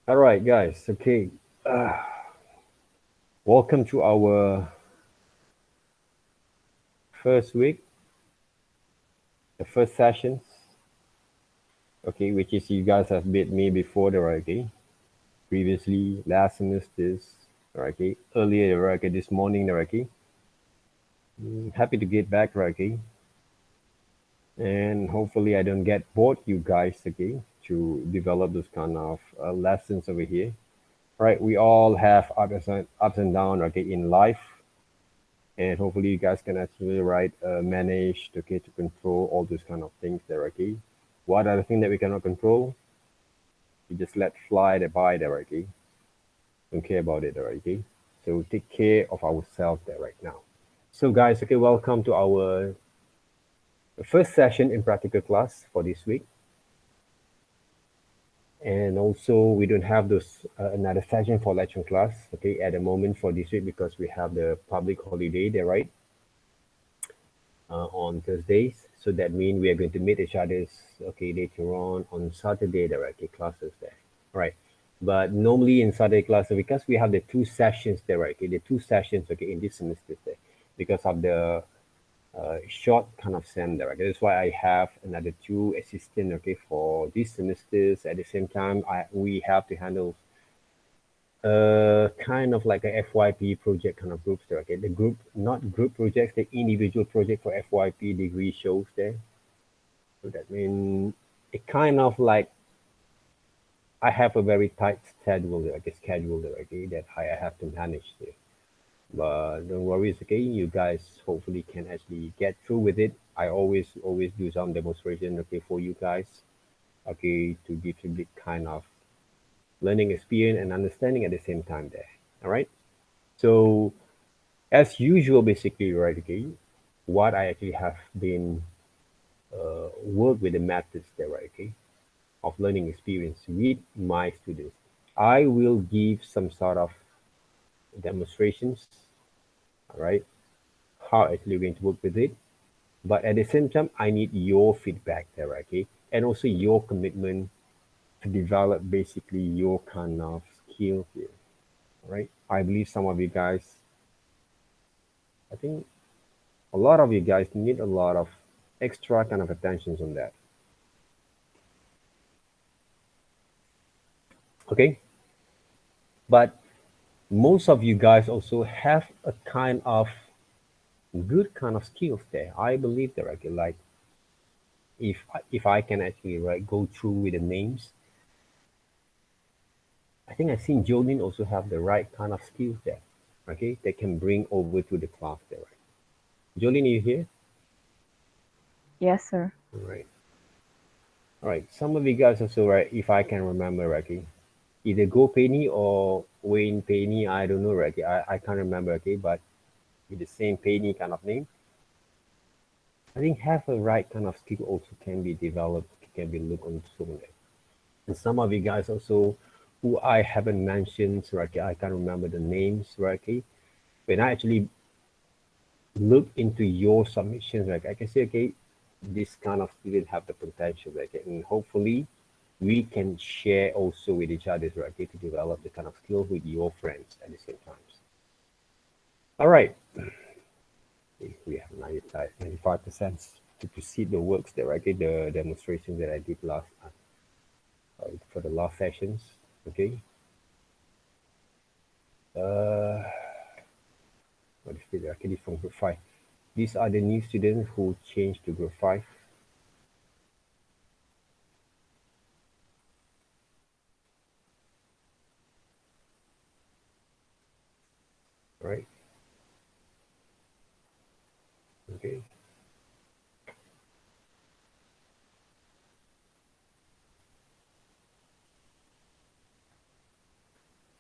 All right, guys. Okay. Uh, Welcome to our first week, the first sessions. Okay, which is you guys have met me before the okay. Previously, last semesters, okay. Earlier, okay. This morning, okay. Happy to get back, okay. And hopefully, I don't get bored, you guys, okay, to develop those kind of lessons over here. Right, we all have ups and downs, okay, in life, and hopefully you guys can actually manage okay to control all those kind of things there, okay. What are the things that we cannot control? You just let fly the by there, okay. Don't care about it there, okay. So take care of ourselves there right now. So guys, okay, welcome to our first session in practical class for this week. And also we don't have those another session for lecture class okay at the moment for this week because we have the public holiday there, right? On Thursdays. So that means we are going to meet each other's okay later on Saturday there, okay, classes there. Right. But normally in Saturday classes, because we have the two sessions there, right? Okay, the two sessions okay in this semester there, because of the short kind of sem there. Okay? That's why I have another two assistant okay for these semesters. At the same time, we have to handle kind of like a FYP project kind of groups there. Okay, the group, not group projects, the individual project for FYP degree shows there. So that means it kind of like I have a very tight schedule there, like a schedule there, okay, that I have to manage there. But don't worry, it's okay. You guys hopefully can actually get through with it. I always do some demonstration, okay, for you guys, okay, to give you bit kind of learning experience and understanding at the same time there. All right. So as usual, basically, right, okay, what I actually have been work with the methods there, right, okay, of learning experience with my students. I will give some sort of demonstrations, all right, how actually we're going to work with it. But at the same time, I need your feedback there, right, okay, and also your commitment to develop basically your kind of skill here, right? I believe some of you guys, I think a lot of you guys need a lot of extra kind of attentions on that. Okay, but most of you guys also have a kind of good kind of skills there. I believe there, okay, like if I can actually right go through with the names, I think I've seen Jolene also have the right kind of skills there. Okay, they can bring over to the class there, right? Jolene, are you here? Yes, sir. All right. All right. Some of you guys also, right? If I can remember, right, okay, either Go Penny or Wayne Penny, I don't know, right? Okay, I can't remember, okay, but with the same Penny kind of name, I think have a right kind of skill also can be developed, can be looked on soon. And some of you guys also who I haven't mentioned, right? Okay, I can't remember the names, right? Okay, when I actually look into your submissions, right? I can say, okay, this kind of student have the potential, right? Okay, and hopefully we can share also with each other, right? Okay, to develop the kind of skill with your friends at the same time. All right, we have 95% to proceed the works there, right? Okay, the demonstration that I did last for the last sessions. Okay, uh, what is it? Okay, this from group five. These are the new students who changed to group five, right? Okay.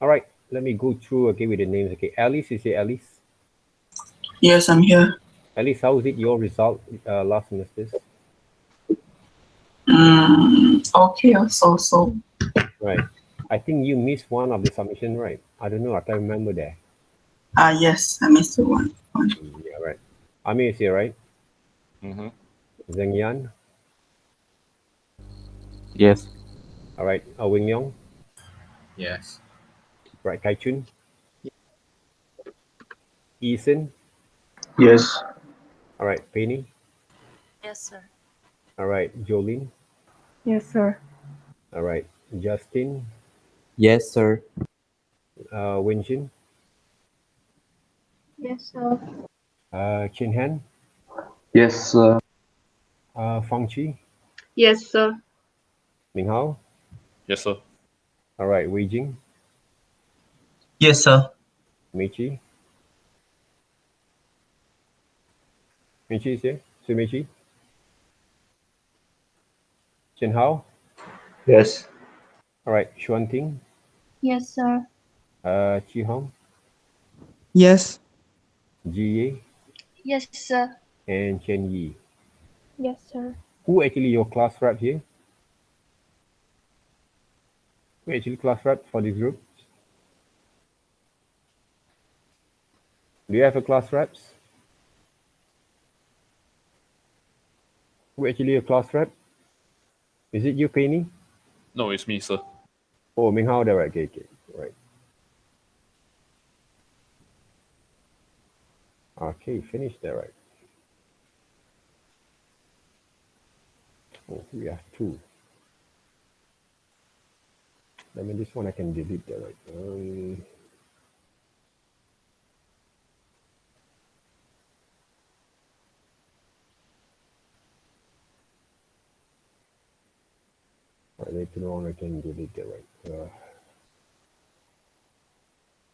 All right. Let me go through again with the names. Okay, Alice, is it Alice? Yes, I'm here. Alice, how was it your result last semester? Okay, so. Right. I think you missed one of the submission, right? I don't know. I can't remember that. Yes, I missed the one. Yeah, right. Amir is here, right? Mm-hmm. Zheng Yan. Yes. All right. Wing Yong. Yes. Right, Kai Chun? Eason? Yes. All right, Penny? Yes, sir. All right, Jolene? Yes, sir. All right, Justin? Yes, sir. Wenjin? Yes, sir. Chin Han? Yes, sir. Fang Chi? Yes, sir. Ming Hao? Yes, sir. All right, Wei Jing? Yes, sir. Michi? Michi is here? So Michi? Chen Hao? Yes. All right, Xuan Ting? Yes, sir. Chi Hong? Yes. Ji Ye? Yes, sir. And Chen Yi? Yes, sir. Who actually your class rep here? Who actually class rep for this group? Do you have a class reps? Who actually a class rep? Is it you, Penny? No, it's me, sir. Oh, Ming Hao there, right? Okay, okay, right. Okay, finished there, right? Oh, we have two. I mean, this one I can delete there, right? Later on I can delete that, right?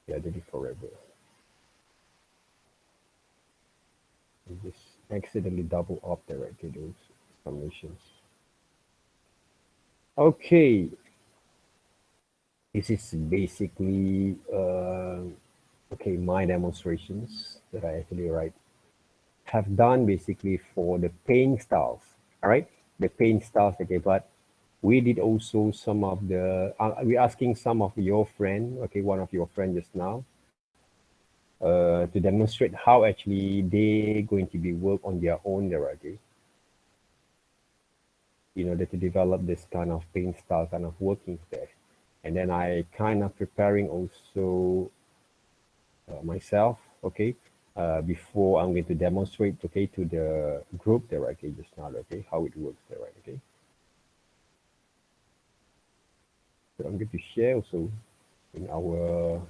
Yeah, delete forever. I just accidentally double up there, right? Okay, those summations. Okay, this is basically okay, my demonstrations that I actually have done basically for the paint styles. All right, the paint styles. Okay, but we did also some of the we're asking some of your friend, okay, one of your friend just now, to demonstrate how actually they going to be work on their own there, okay, in order to develop this kind of paint style kind of working there. And then I kind of preparing also myself, okay, before I'm going to demonstrate, okay, to the group there, okay, just now, okay, how it works there, right, okay. So I'm going to share also in our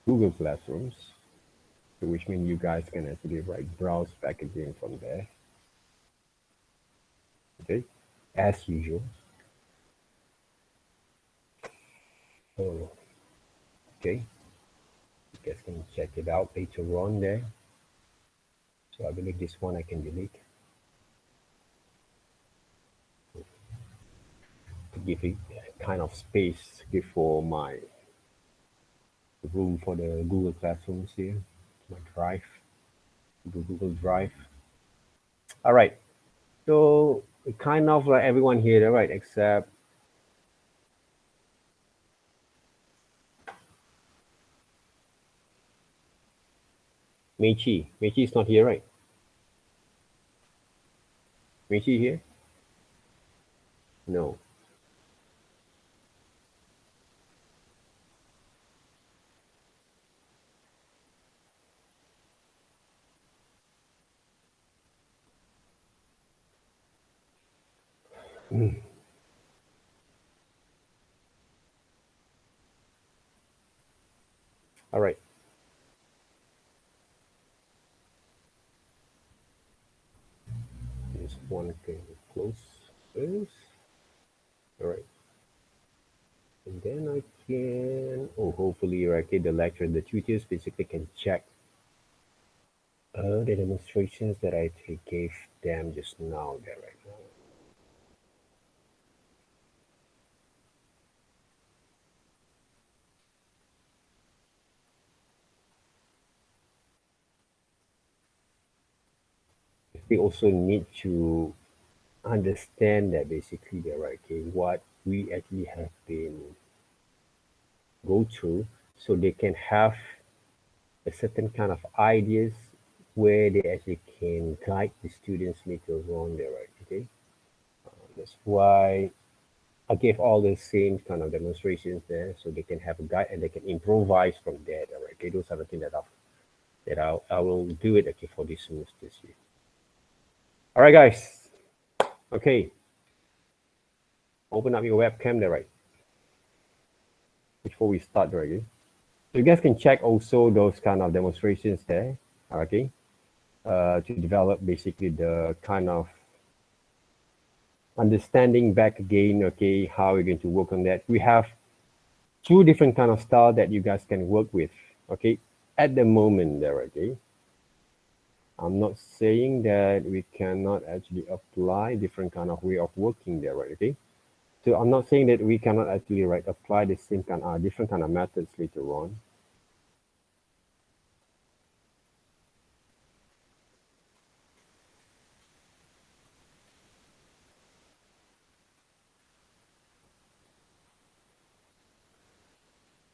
Google Classrooms, so which means you guys can actually browse back again from there, okay, as usual. Oh, okay, you guys can check it out later on there. So I believe this one I can delete to give it kind of space, give for my room for the Google Classrooms here, my drive, Google Drive. All right, so kind of like everyone here, right, except Meichi. Meichi is not here, right? Meichi here? No. All right. This one can close this. All right. And then I can, oh, hopefully, right, okay, the lecture, the tutors basically can check the demonstrations that I actually gave them just now there right now. We also need to understand that basically they're right, okay, what we actually have been go through, so they can have a certain kind of ideas where they actually can guide the students later on there, right, okay. That's why I gave all the same kind of demonstrations there, so they can have a guide and they can improvise from there. Right? Okay, those are the things I will do it okay for this semester this year. All right, guys. Okay. Open up your webcam there, right? Before we start, right? Okay? So you guys can check also those kind of demonstrations there, okay? To develop basically the kind of understanding back again, okay, how we're going to work on that. We have two different kind of style that you guys can work with, okay, at the moment there, okay? I'm not saying that we cannot actually apply different kind of way of working there, right, okay? So I'm not saying that we cannot actually apply the same kind of different kind of methods later on.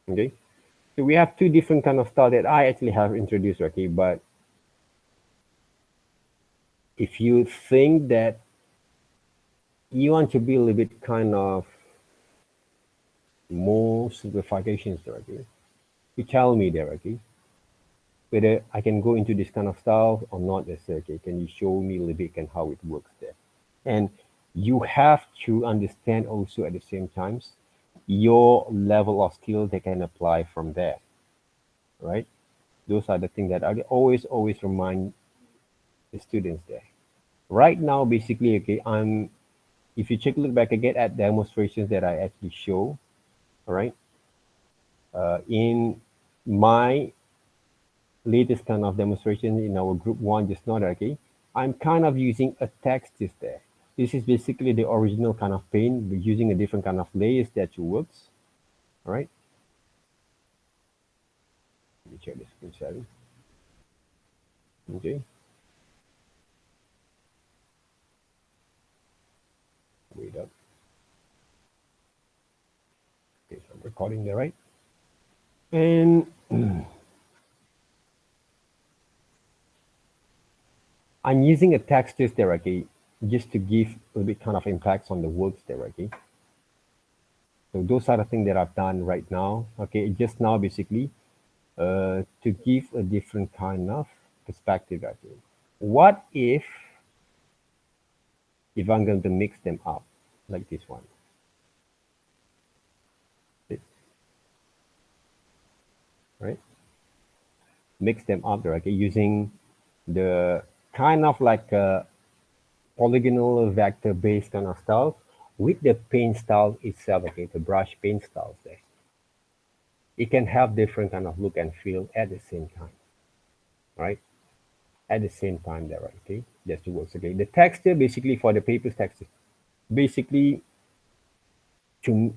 Okay, so we have two different kind of style that I actually have introduced, okay? But if you think that you want to be a little bit kind of more simplifications there, okay, you tell me there, okay, whether I can go into this kind of style or not. Okay, can you show me a little bit and how it works there? And you have to understand also at the same times your level of skill they can apply from there, right? Those are the things that I always remind the students there. Right now, basically, okay, if you look back again at demonstrations that I actually show, all right, in my latest kind of demonstration in our group 1 just now, okay, I'm kind of using a text just there. This is basically the original kind of paint. We're using a different kind of layers that works, all right? Let me check the screen sharing. Okay. Wait up. Okay, so I'm recording there, right? And I'm using a text just there, okay, just to give a little bit kind of impacts on the words there, okay? So those are the things that I've done right now, okay? Just now, basically, to give a different kind of perspective, okay? What if I'm going to mix them up like this one? Right? Mix them up there, okay, using the kind of like a polygonal vector based kind of style with the paint style itself, okay, the brush paint styles there. It can have different kind of look and feel at the same time, right? At the same time there, right? Okay, just to work. Okay, the texture basically for the paper's texture, basically to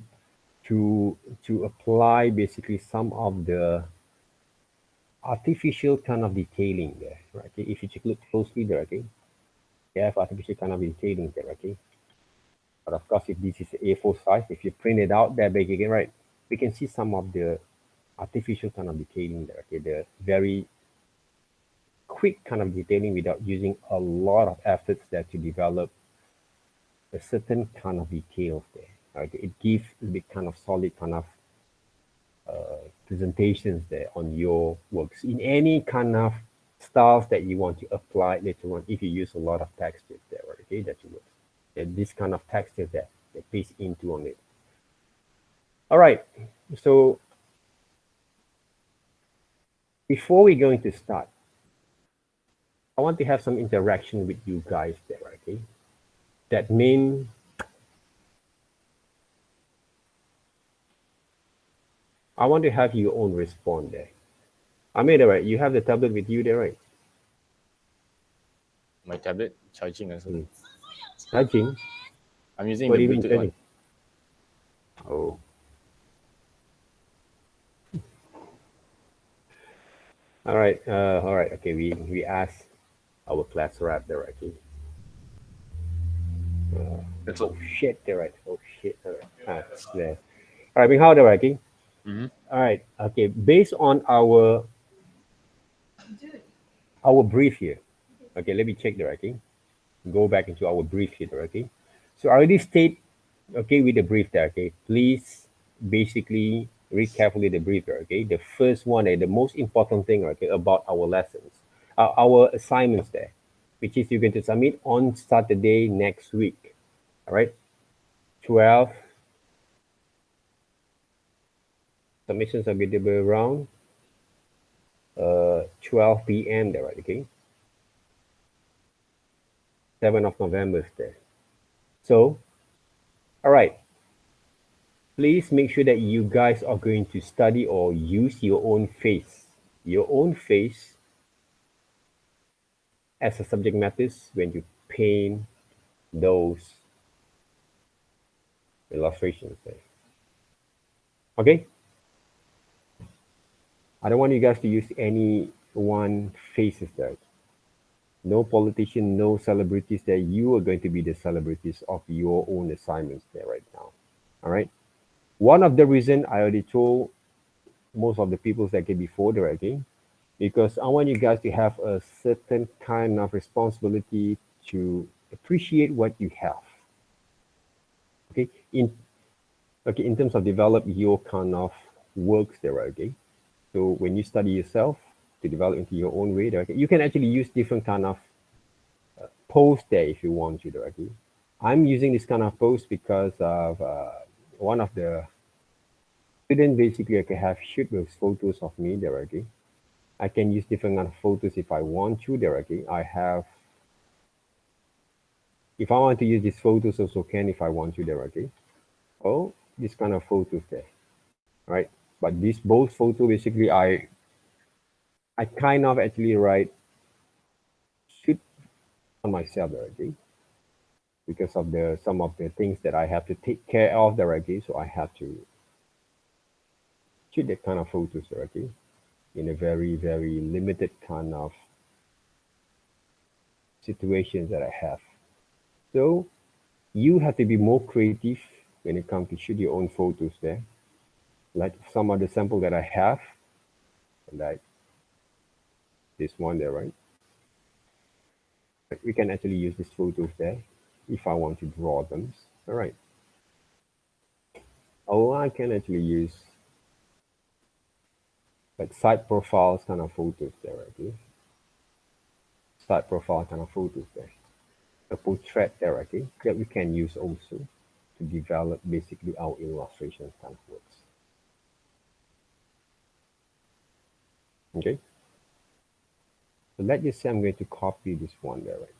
apply basically some of the artificial kind of detailing there, right? Okay, if you look closely there, okay, you have artificial kind of detailing there, okay. But of course, if this is A4 size, if you print it out that big again, right, we can see some of the artificial kind of detailing there, okay, the very quick kind of detailing without using a lot of efforts there to develop a certain kind of details there. Right? It gives the kind of solid kind of presentations there on your works in any kind of styles that you want to apply later on. If you use a lot of textures there, right? Okay, that you work, and this kind of texture that plays into on it. All right, so before we're going to start, I want to have some interaction with you guys there, okay? That means I want to have your own response there. Ahmed, right? You have the tablet with you there, right? My tablet charging as well. Charging? I'm using What the do you mean Bluetooth charging? one. Oh. All right. Okay, we asked our class rep there, okay? That's Oh all. shit, there, right? Oh shit, all right. There. All right, how there, okay? Mm-hmm. All right, okay. Based on our brief here, okay. Let me check there, okay? Go back into our brief here, okay? So I already state, okay, with the brief there, okay, please basically read carefully the brief there, okay. The first one, the most important thing, okay, about our lessons, our assignments there, which is you're going to submit on Saturday next week, all right. 12 submissions are available around 12 p.m. there, right, okay. 7th of November there. So, all right. Please make sure that you guys are going to study or use your own face as a subject matters when you paint those illustrations there. Okay? I don't want you guys to use any one faces there. No politician, no celebrities there. You are going to be the celebrities of your own assignments there right now. All right? One of the reason I already told most of the people that came before there again, because I want you guys to have a certain kind of responsibility to appreciate what you have. Okay, in terms of develop your kind of works there, okay. So when you study yourself to develop into your own way, okay, you can actually use different kind of post there if you want to, okay. I'm using this kind of post because of one of the students basically I can have shoot those photos of me there, okay. I can use different kind of photos if I want to there, okay. If I want to use these photos also can if I want to there, okay. Oh, this kind of photos there, right? But this both photo basically I kind of actually write shoot on myself there, okay, because of the some of the things that I have to take care of there, okay. So I have to shoot that kind of photos there, okay, in a very very limited kind of situations that I have. So you have to be more creative when it comes to shoot your own photos there. Like some of the sample that I have, like this one there, right? We can actually use these photos there if I want to draw them. All right. Or I can actually use like side profiles kind of photos there, okay? Side profile kind of photos there. A portrait there, okay? That we can use also to develop basically our illustrations kind of works. Okay. So let's just say I'm going to copy this one there, right?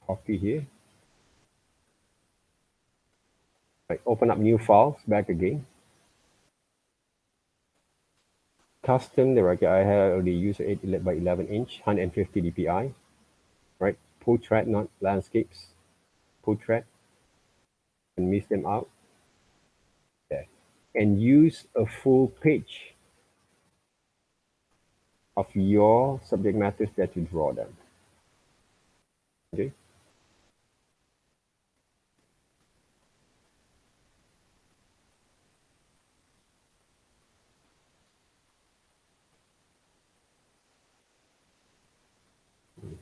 Copy here. Right, open up new files, back again. Custom, there, okay, I have already used 8 by 11 inch, 150 dpi, right? Portrait, not landscapes. Portrait, and miss them out. There. And use a full page of your subject matters that you draw them. Okay.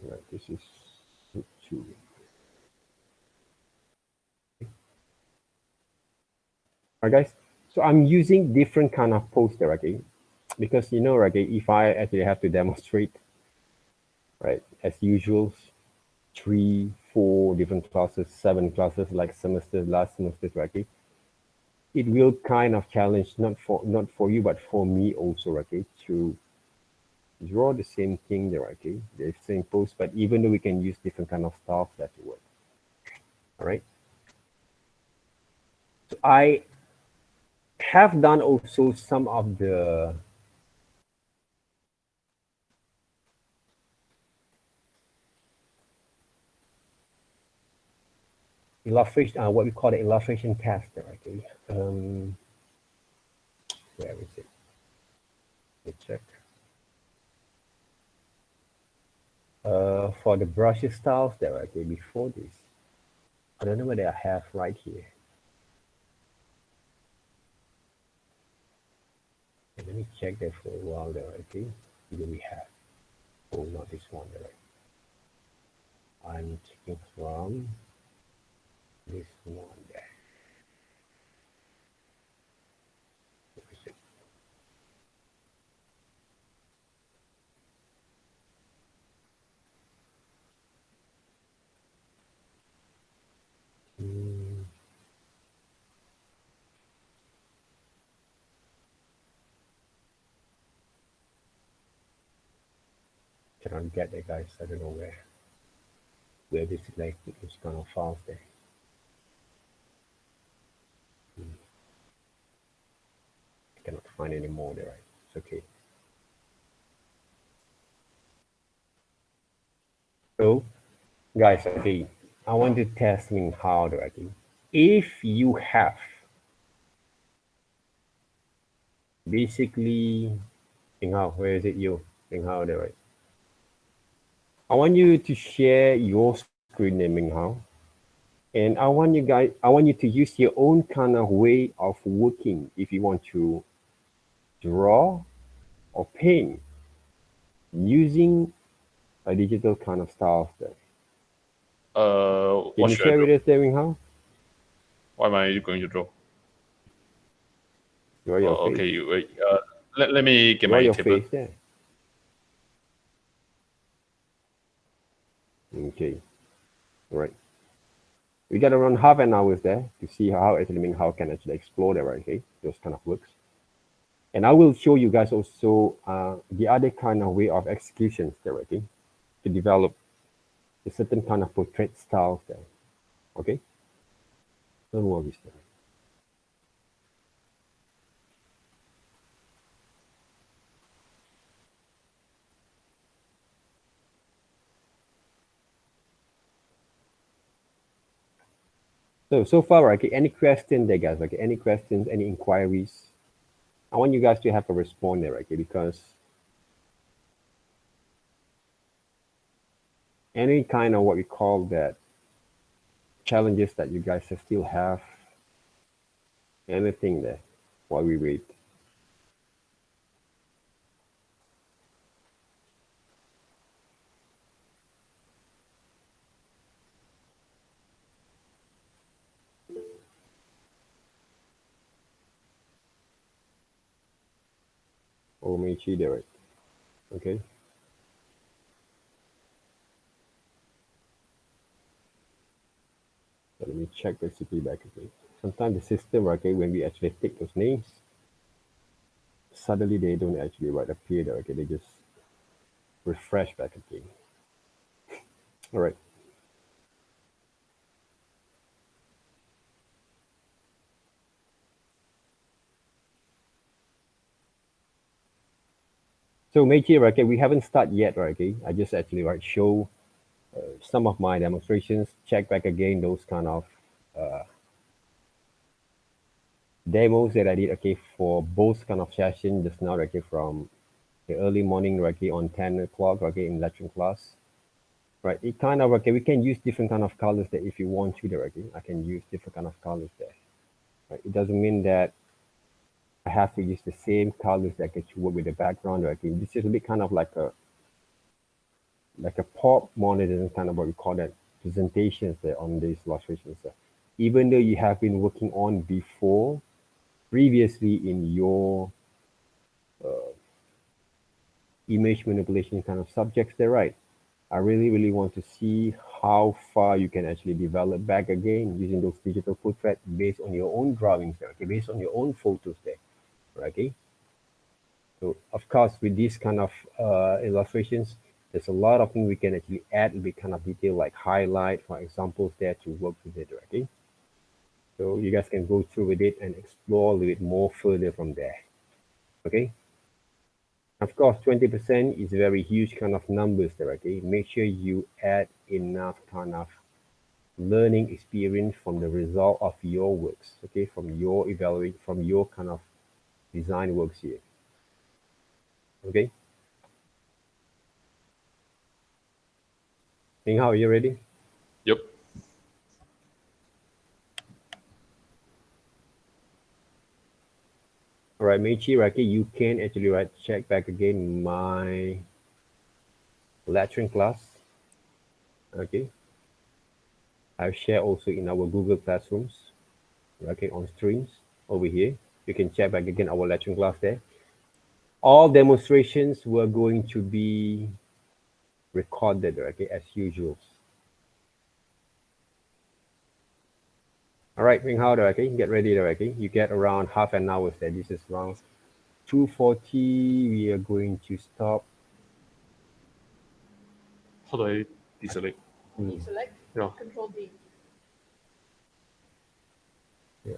Right, this is 2. All right, guys. So I'm using different kind of poster, okay? Because you know, okay, if I actually have to demonstrate, right, as usual, 3, 4 different classes, 7 classes like last semester, okay? It will kind of challenge not for you but for me also, okay, to draw the same thing there, okay, the same post, but even though we can use different kind of stuff that work. All right. So I have done also some of the illustration, what we call the illustration test there, okay. Where is it? Let's check. For the brushes styles there, okay, before this. I don't know whether I have right here. Okay, let me check that for a while there, okay. Do we have? Oh, not this one, right? I'm checking from this one there. Hmm, cannot get it, guys. I don't know where this like this kind of files there. I cannot find any more there, right? It's okay. So, guys, okay, I want to test how do I do. If you have basically, How, where is it you? How there, right? I want you to share your screen name, How. And I want you to use your own kind of way of working if you want to draw or paint using a digital kind of style there. Can What you should I share draw? with us there, How? What am I going to draw? Draw your face. Okay, you wait. Let me get Draw my your table. face there. Okay. All right. We got around half an hour there to see how actually how can actually explore there, right? Okay, those kind of works. And I will show you guys also the other kind of way of executions there, okay, to develop a certain kind of portrait styles there. Okay, don't worry there. So far, okay, any question there, guys? Okay, any questions, any inquiries? I want you guys to have a response there, okay, because any kind of what we call that challenges that you guys still have, anything there while we wait. Oh, Michi there, right? Okay. So let me check the CP back again. Sometimes the system, okay, when we actually take those names, suddenly they don't actually right appear there, okay, they just refresh back again. All right. So Meiji, okay, we haven't started yet, right? Okay, I just actually show some of my demonstrations, check back again those kind of uh, demos that I did, okay, for both kind of session just now, okay, from the early morning, okay, on 10 o'clock, okay, in lecture class, right? It kind of, okay, we can use different kind of colors there if you want to, there, okay, I can use different kind of colors there, right? It doesn't mean that I have to use the same colors that get you work with the background, right? Okay, this is a bit kind of like a pop modernism kind of what we call that presentations there on these illustrations there. Even though you have been working on before, previously in your image manipulation kind of subjects there, right? I really want to see how far you can actually develop back again using those digital portraits based on your own drawings there, okay, based on your own photos there, right? Okay. So of course, with these kind of illustrations, there's a lot of things we can actually add a bit kind of detail like highlight, for examples there to work with it, okay? So you guys can go through with it and explore a little bit more further from there, okay? Of course, 20% is very huge kind of numbers there, okay? Make sure you add enough kind of learning experience from the result of your works, okay? From your evaluate, from your kind of design works here, okay? Ming Hao, are you ready? Yep. All right, Meichi, right, okay, you can actually check back again my lecturing class. Okay, I've shared also in our Google Classrooms. Okay, on streams over here. You can check back again our lecturing class there. All demonstrations were going to be recorded, okay, as usual. All right, Ming Hao, okay, get ready there, okay. You get around half an hour there. This is around 2:40. We are going to stop. How do I deselect? Deselect. Yeah. Control D. Yeah.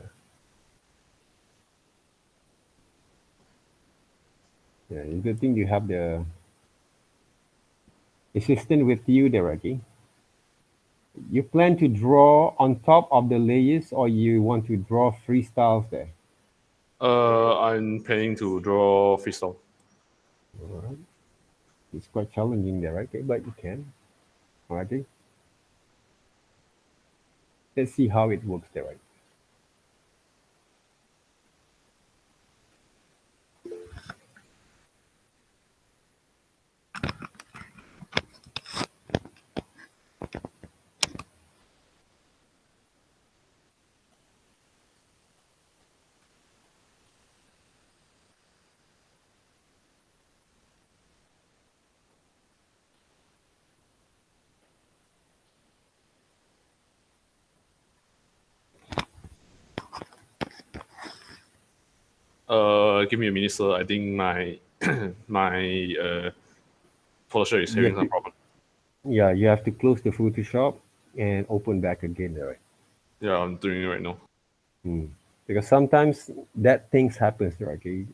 Yeah, it's a good thing you have the assistant with you there, okay. You plan to draw on top of the layers or you want to draw freestyles there? I'm planning to draw freestyle. All right. It's quite challenging there, right? Okay, but you can. All right. Okay. Let's see how it works there, right? Give me a minute, sir. I think my my Photoshop is having some problem. Yeah, you have to close the Photoshop and open back again there, right? Yeah, I'm doing it right now. Because sometimes that things happens there, okay?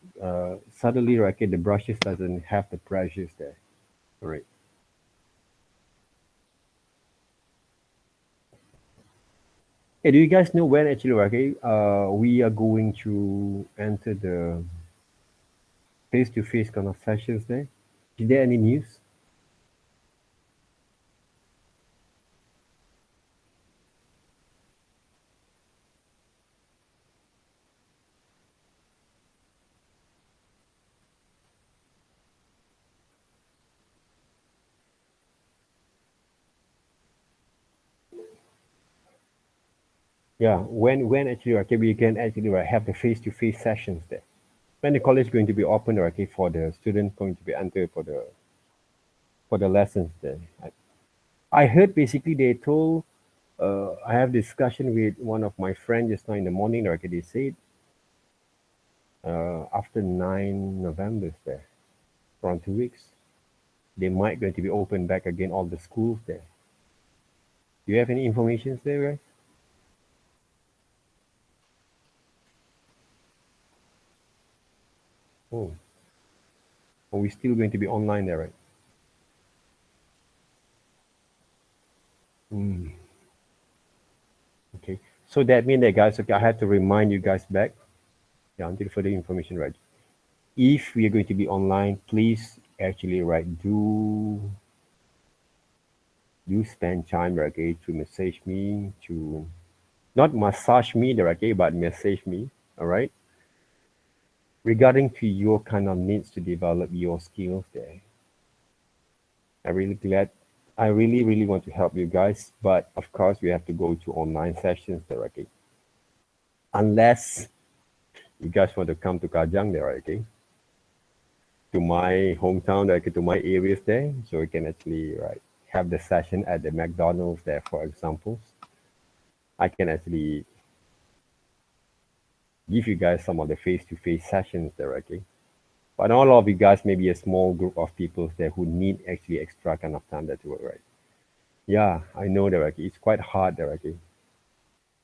Suddenly, right, okay, the brushes doesn't have the pressures there, all right? Hey, do you guys know when actually, okay, we are going to enter the face-to-face kind of sessions there? Is there any news? Yeah, when actually, okay, we can actually have the face-to-face sessions there. When the college is going to be open, okay, for the students going to be entered for the lessons there. I heard basically they told I have discussion with one of my friends just now in the morning. Okay, they said after 9 November there, around 2 weeks, they might going to be open back again all the schools there. Do you have any information there, guys? Oh, are we still going to be online there, right? Okay, so that means that guys, okay, I have to remind you guys back. Yeah, until further information, right? If we are going to be online, please actually do spend time, okay, to message me, to not massage me directly, but message me, all right, regarding to your kind of needs to develop your skills there. I really want to help you guys, but of course we have to go to online sessions directly, unless you guys want to come to Kajang there, okay, to my hometown, okay, to my areas there, so we can actually have the session at the McDonald's there, for example. I can actually give you guys some of the face-to-face sessions there, okay? But all of you guys may be a small group of people there who need actually extra kind of time there to work, right? Yeah, I know that, okay? It's quite hard there, okay?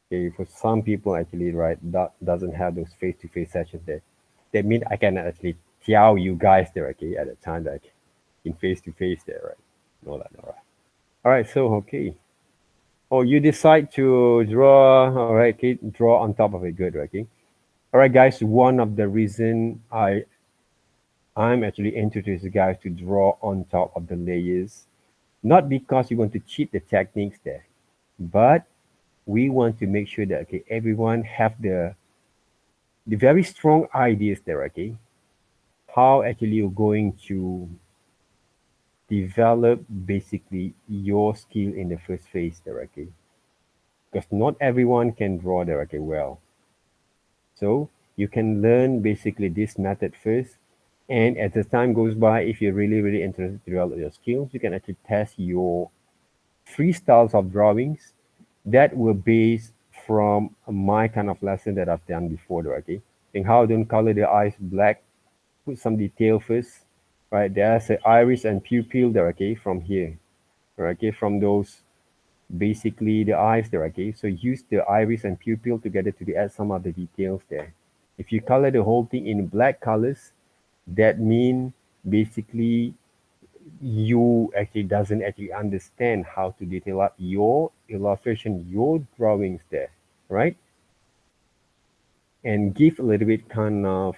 Okay, for some people actually, right, that doesn't have those face-to-face sessions there. That means I can actually tell you guys there, okay, at the time, like in face-to-face there, right? No, that, all right. All right, so, okay. Oh, you decide to draw, all right, okay, draw on top of it, good, okay? All right, guys, one of the reason I'm actually introducing you guys to draw on top of the layers, not because we want to cheat the techniques there, but we want to make sure that okay, everyone have the very strong ideas there, okay? How actually you're going to develop basically your skill in the first phase there, okay? Because not everyone can draw there, okay, well. So you can learn basically this method first, and as the time goes by, if you're really interested to develop your skills, you can actually test your three styles of drawings that were based from my kind of lesson that I've done before, okay? And how I don't color the eyes black, put some detail first, right? There's an iris and pupil there, okay, from here, okay, from those basically the eyes there, okay? So use the iris and pupil together to add some of the details there. If you color the whole thing in black colors, that mean basically you actually doesn't actually understand how to detail up your illustration, your drawings there, right? And give a little bit kind of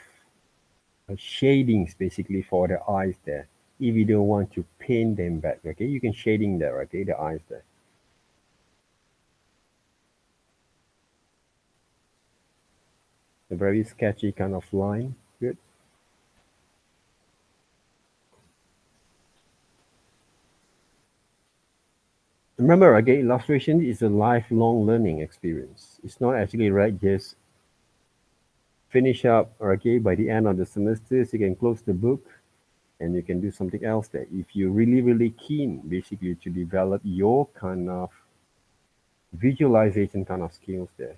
shadings basically for the eyes there. If you don't want to paint them back, okay, you can shading there, okay, the eyes there. A very sketchy kind of line, good. Remember, again, illustration is a lifelong learning experience. It's not actually right just finish up, okay, by the end of the semester, so you can close the book and you can do something else there. If you're really keen, basically, to develop your kind of visualization kind of skills there,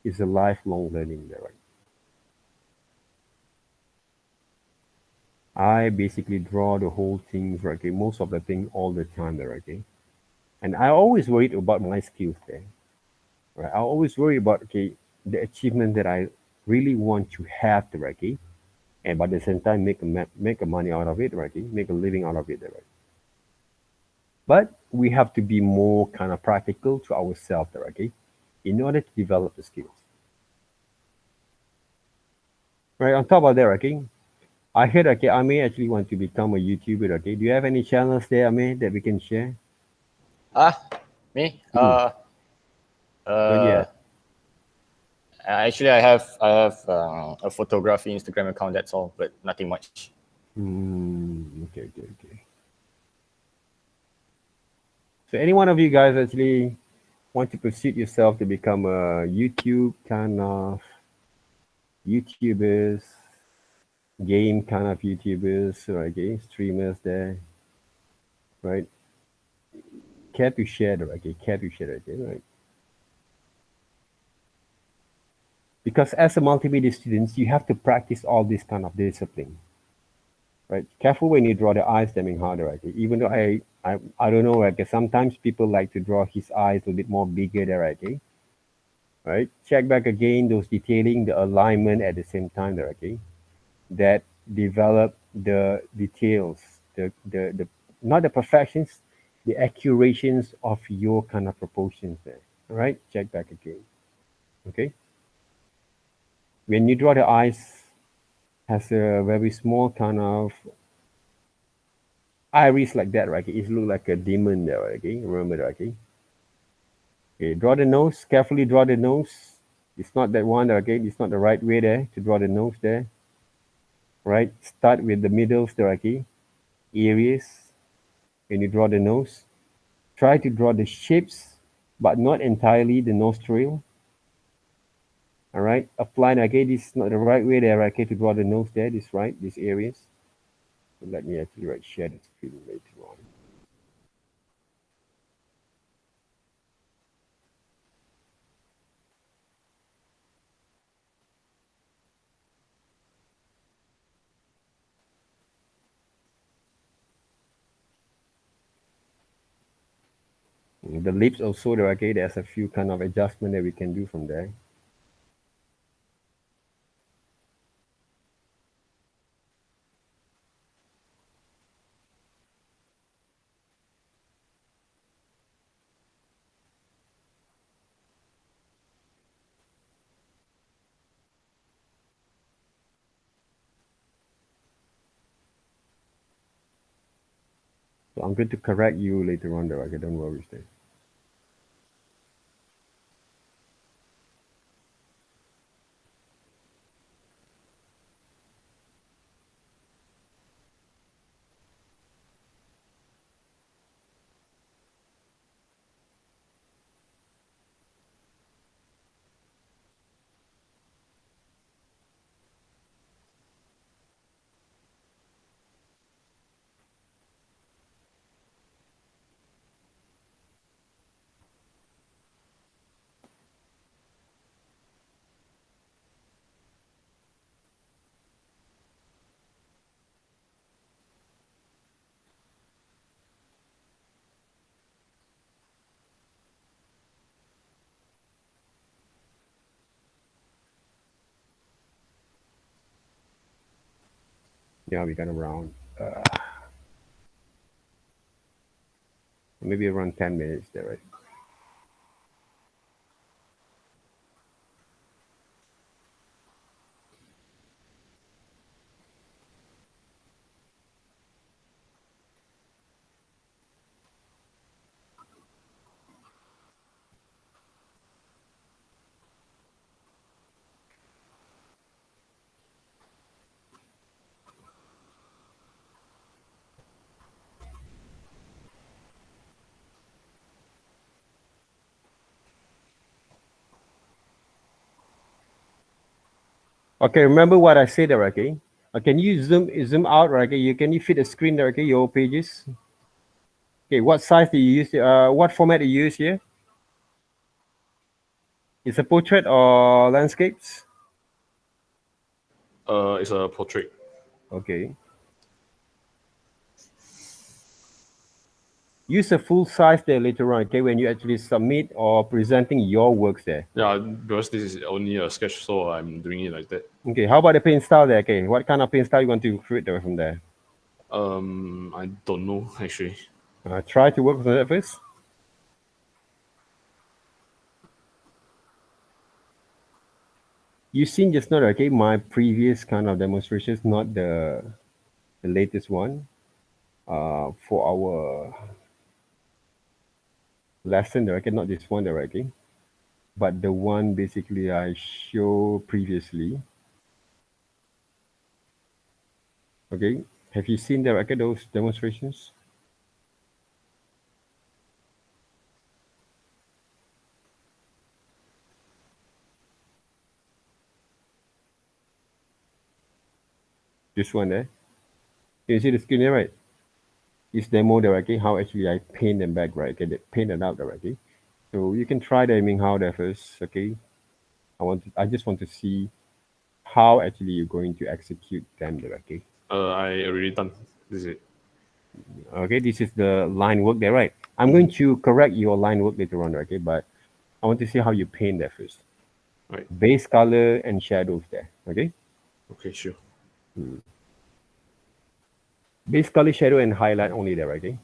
it's a lifelong learning there, right? I basically draw the whole thing, okay, most of the thing all the time there, okay? And I always worried about my skills there. Right? I always worry about okay the achievement that I really want to have, okay, and by the same time make a money out of it, right? Make a living out of it, right? But we have to be more kind of practical to ourselves, okay, in order to develop the skills. Right. On top of that, okay, I heard okay, I may actually want to become a YouTuber. Okay, do you have any channels there, Ame, that we can share? Me? Not yet. Actually, I have a photography Instagram account. That's all, but nothing much. Okay. So any one of you guys actually want to proceed yourself to become a YouTube kind of YouTubers, game kind of YouTubers, right? Okay, streamers there, right? Care to share that, okay? Care to share that, okay, right? Because as a multimedia students, you have to practice all this kind of discipline, right? Careful when you draw the eyes, damning harder, right? Even though I don't know, right? Sometimes people like to draw his eyes a bit more bigger there, right? Okay? Right? Check back again those detailing, the alignment at the same time there, okay? That develop the details, the not the perfections, the accurations of your kind of proportions there. All right, check back again. Okay. When you draw the eyes, has a very small kind of iris like that, right? It look like a demon there, right? Okay, remember that, okay? Okay, draw the nose. Carefully draw the nose. It's not that one, okay? It's not the right way there to draw the nose there. Right? Start with the middles there, okay? Areas. When you draw the nose, try to draw the shapes, but not entirely the nostril. All right, apply. Okay, this is not the right way there, okay, to draw the nose there. This right, these areas. So let me actually share the screen later on. The lips also there, okay, there's a few kind of adjustment that we can do from there. So I'm going to correct you later on there, okay, don't worry, stay. Yeah, we got around maybe around 10 minutes there, right? Okay, remember what I said there, okay? Can you zoom out, right? Okay, can you fit the screen there, okay? Your pages. Okay, what size do you use? What format do you use here? It's a portrait or landscapes? It's a portrait. Okay. Use a full size there later on, okay? When you actually submit or presenting your works there. Yeah, because this is only a sketch, so I'm doing it like that. Okay, how about the paint style there? Okay, what kind of paint style you want to create there from there? I don't know actually. Try to work with that first. You seen just now, okay, my previous kind of demonstrations, not the latest one. For our lesson there, okay, not this one there, okay, but the one basically I showed previously. Okay, have you seen the okay, those demonstrations? This one there. Can you see the screen there, right? It's demo there, okay, how actually I paint them back, right? Okay, they paint it out there, okay. So you can try the aiming how there first, okay. I just want to see how actually you're going to execute them there, okay. I already done. This is it. Okay, this is the line work there, right? I'm going to correct your line work later on, okay, but I want to see how you paint there first. Right. Base color and shadows there, okay. Okay, sure. Base color, shadow, and highlight only there, okay.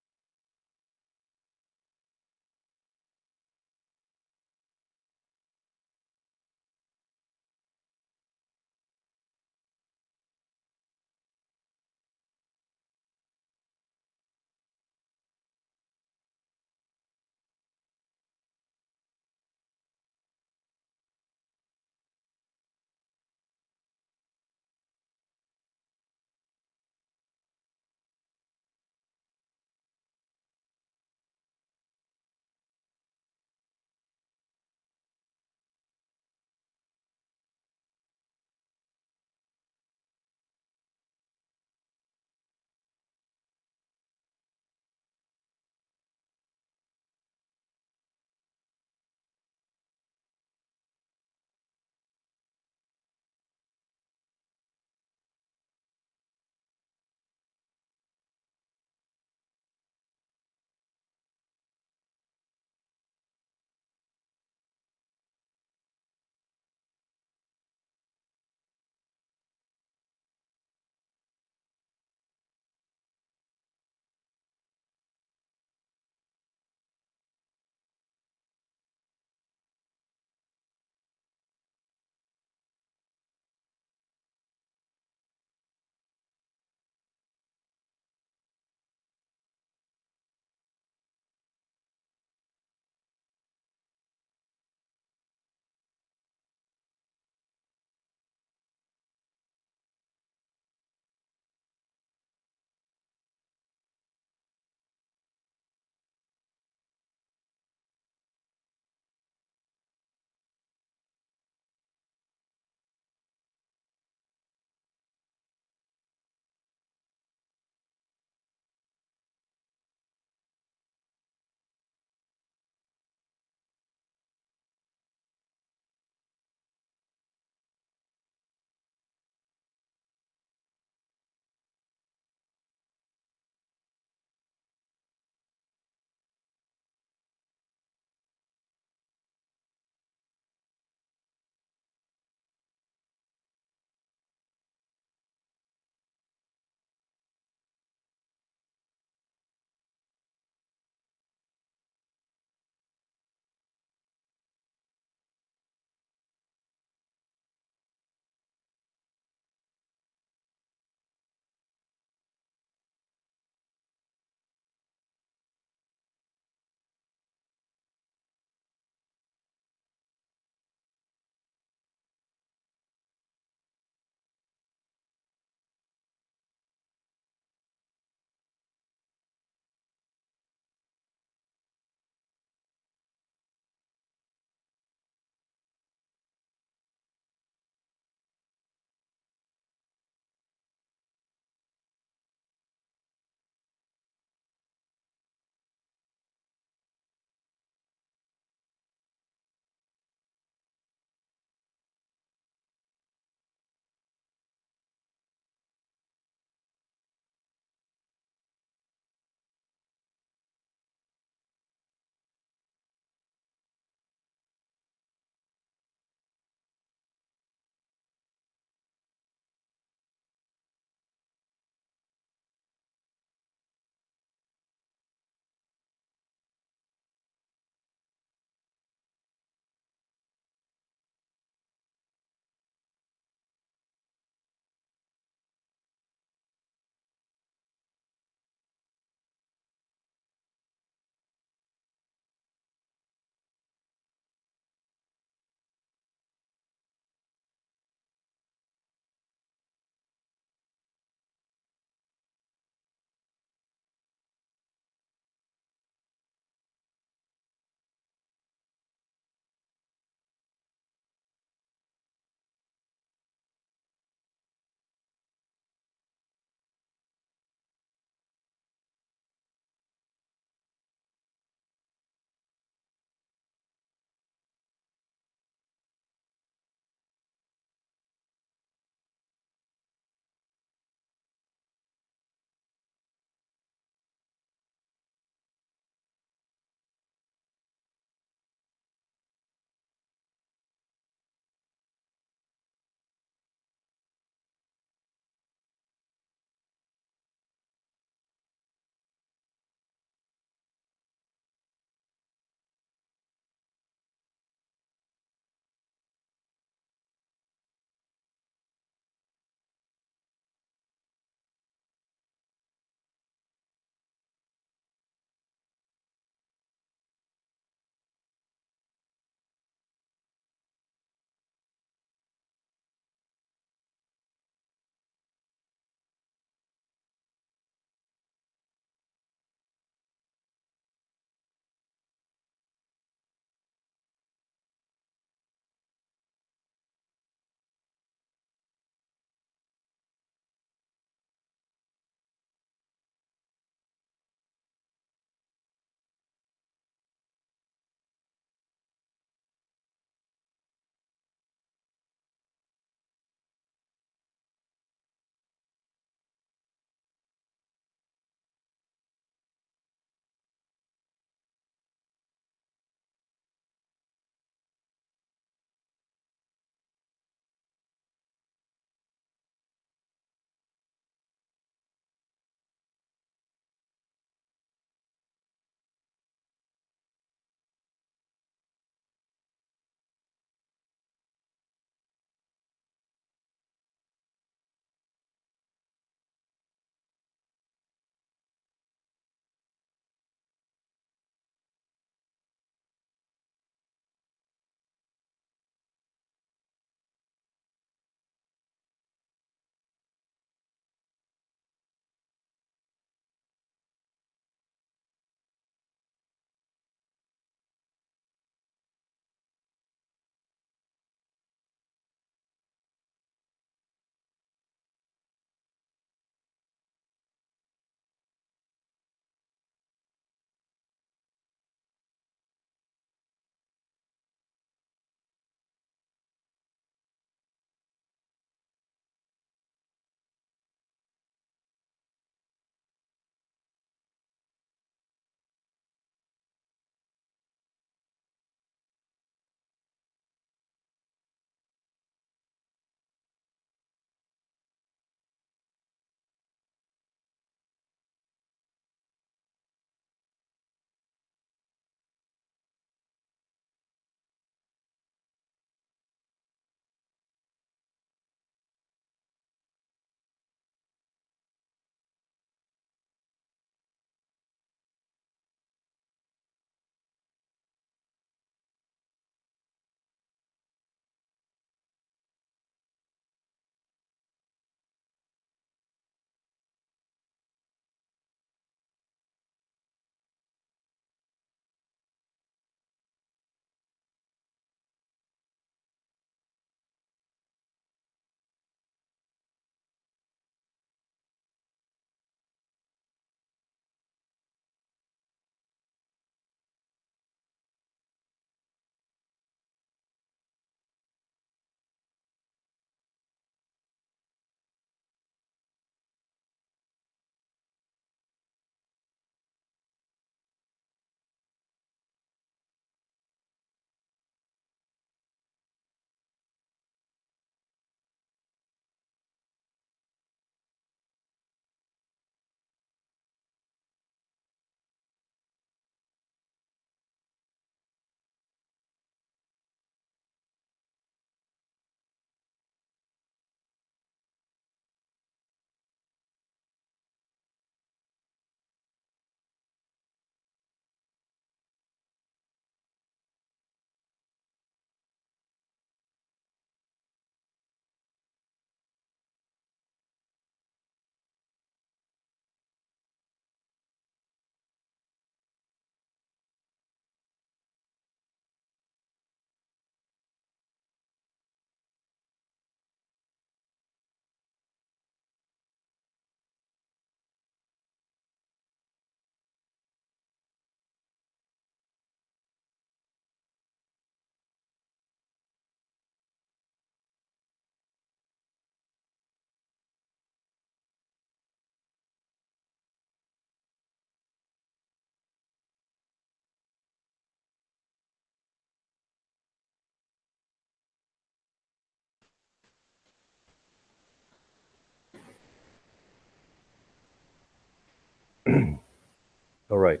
All right.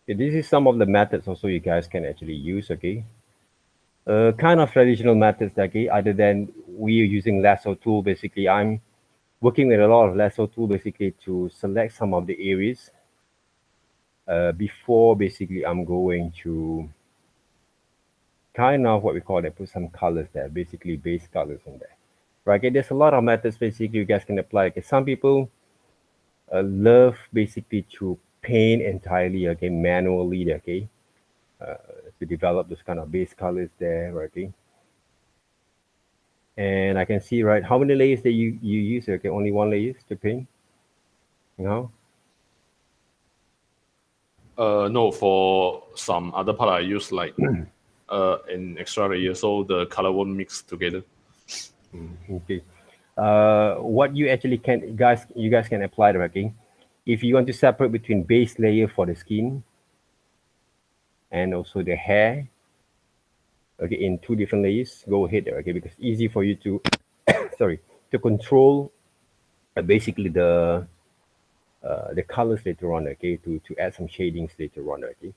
Okay, this is some of the methods also you guys can actually use, okay? Kind of traditional methods, okay, other than we are using lasso tool, basically I'm working with a lot of lasso tool basically to select some of the areas before basically I'm going to kind of what we call it, put some colors there, basically base colors in there. Right, okay, there's a lot of methods basically you guys can apply. Okay, some people love basically to paint entirely, okay, manually, okay, to develop those kind of base colors there, right, okay. And I can see, right, how many layers that you use, okay, only one layer to paint, you know? No, for some other part I use like an extra layer so the color won't mix together. Okay. What you actually can, guys, you guys can apply the, okay, if you want to separate between base layer for the skin and also the hair, okay, in two different layers, go ahead there, okay, because easy for you to, sorry, to control basically the colors later on, okay, to add some shadings later on, okay.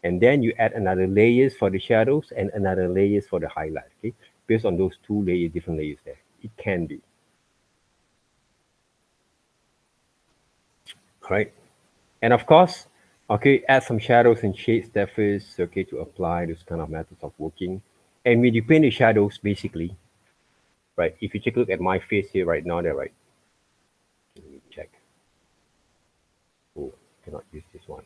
And then you add another layers for the shadows and another layers for the highlight, okay, based on those two layers, different layers there. It can be. Right. And of course, okay, add some shadows and shades there first, okay, to apply those kind of methods of working. And when you paint the shadows, basically, right, if you take a look at my face here right now, there, right, let me check. Oh, cannot use this one.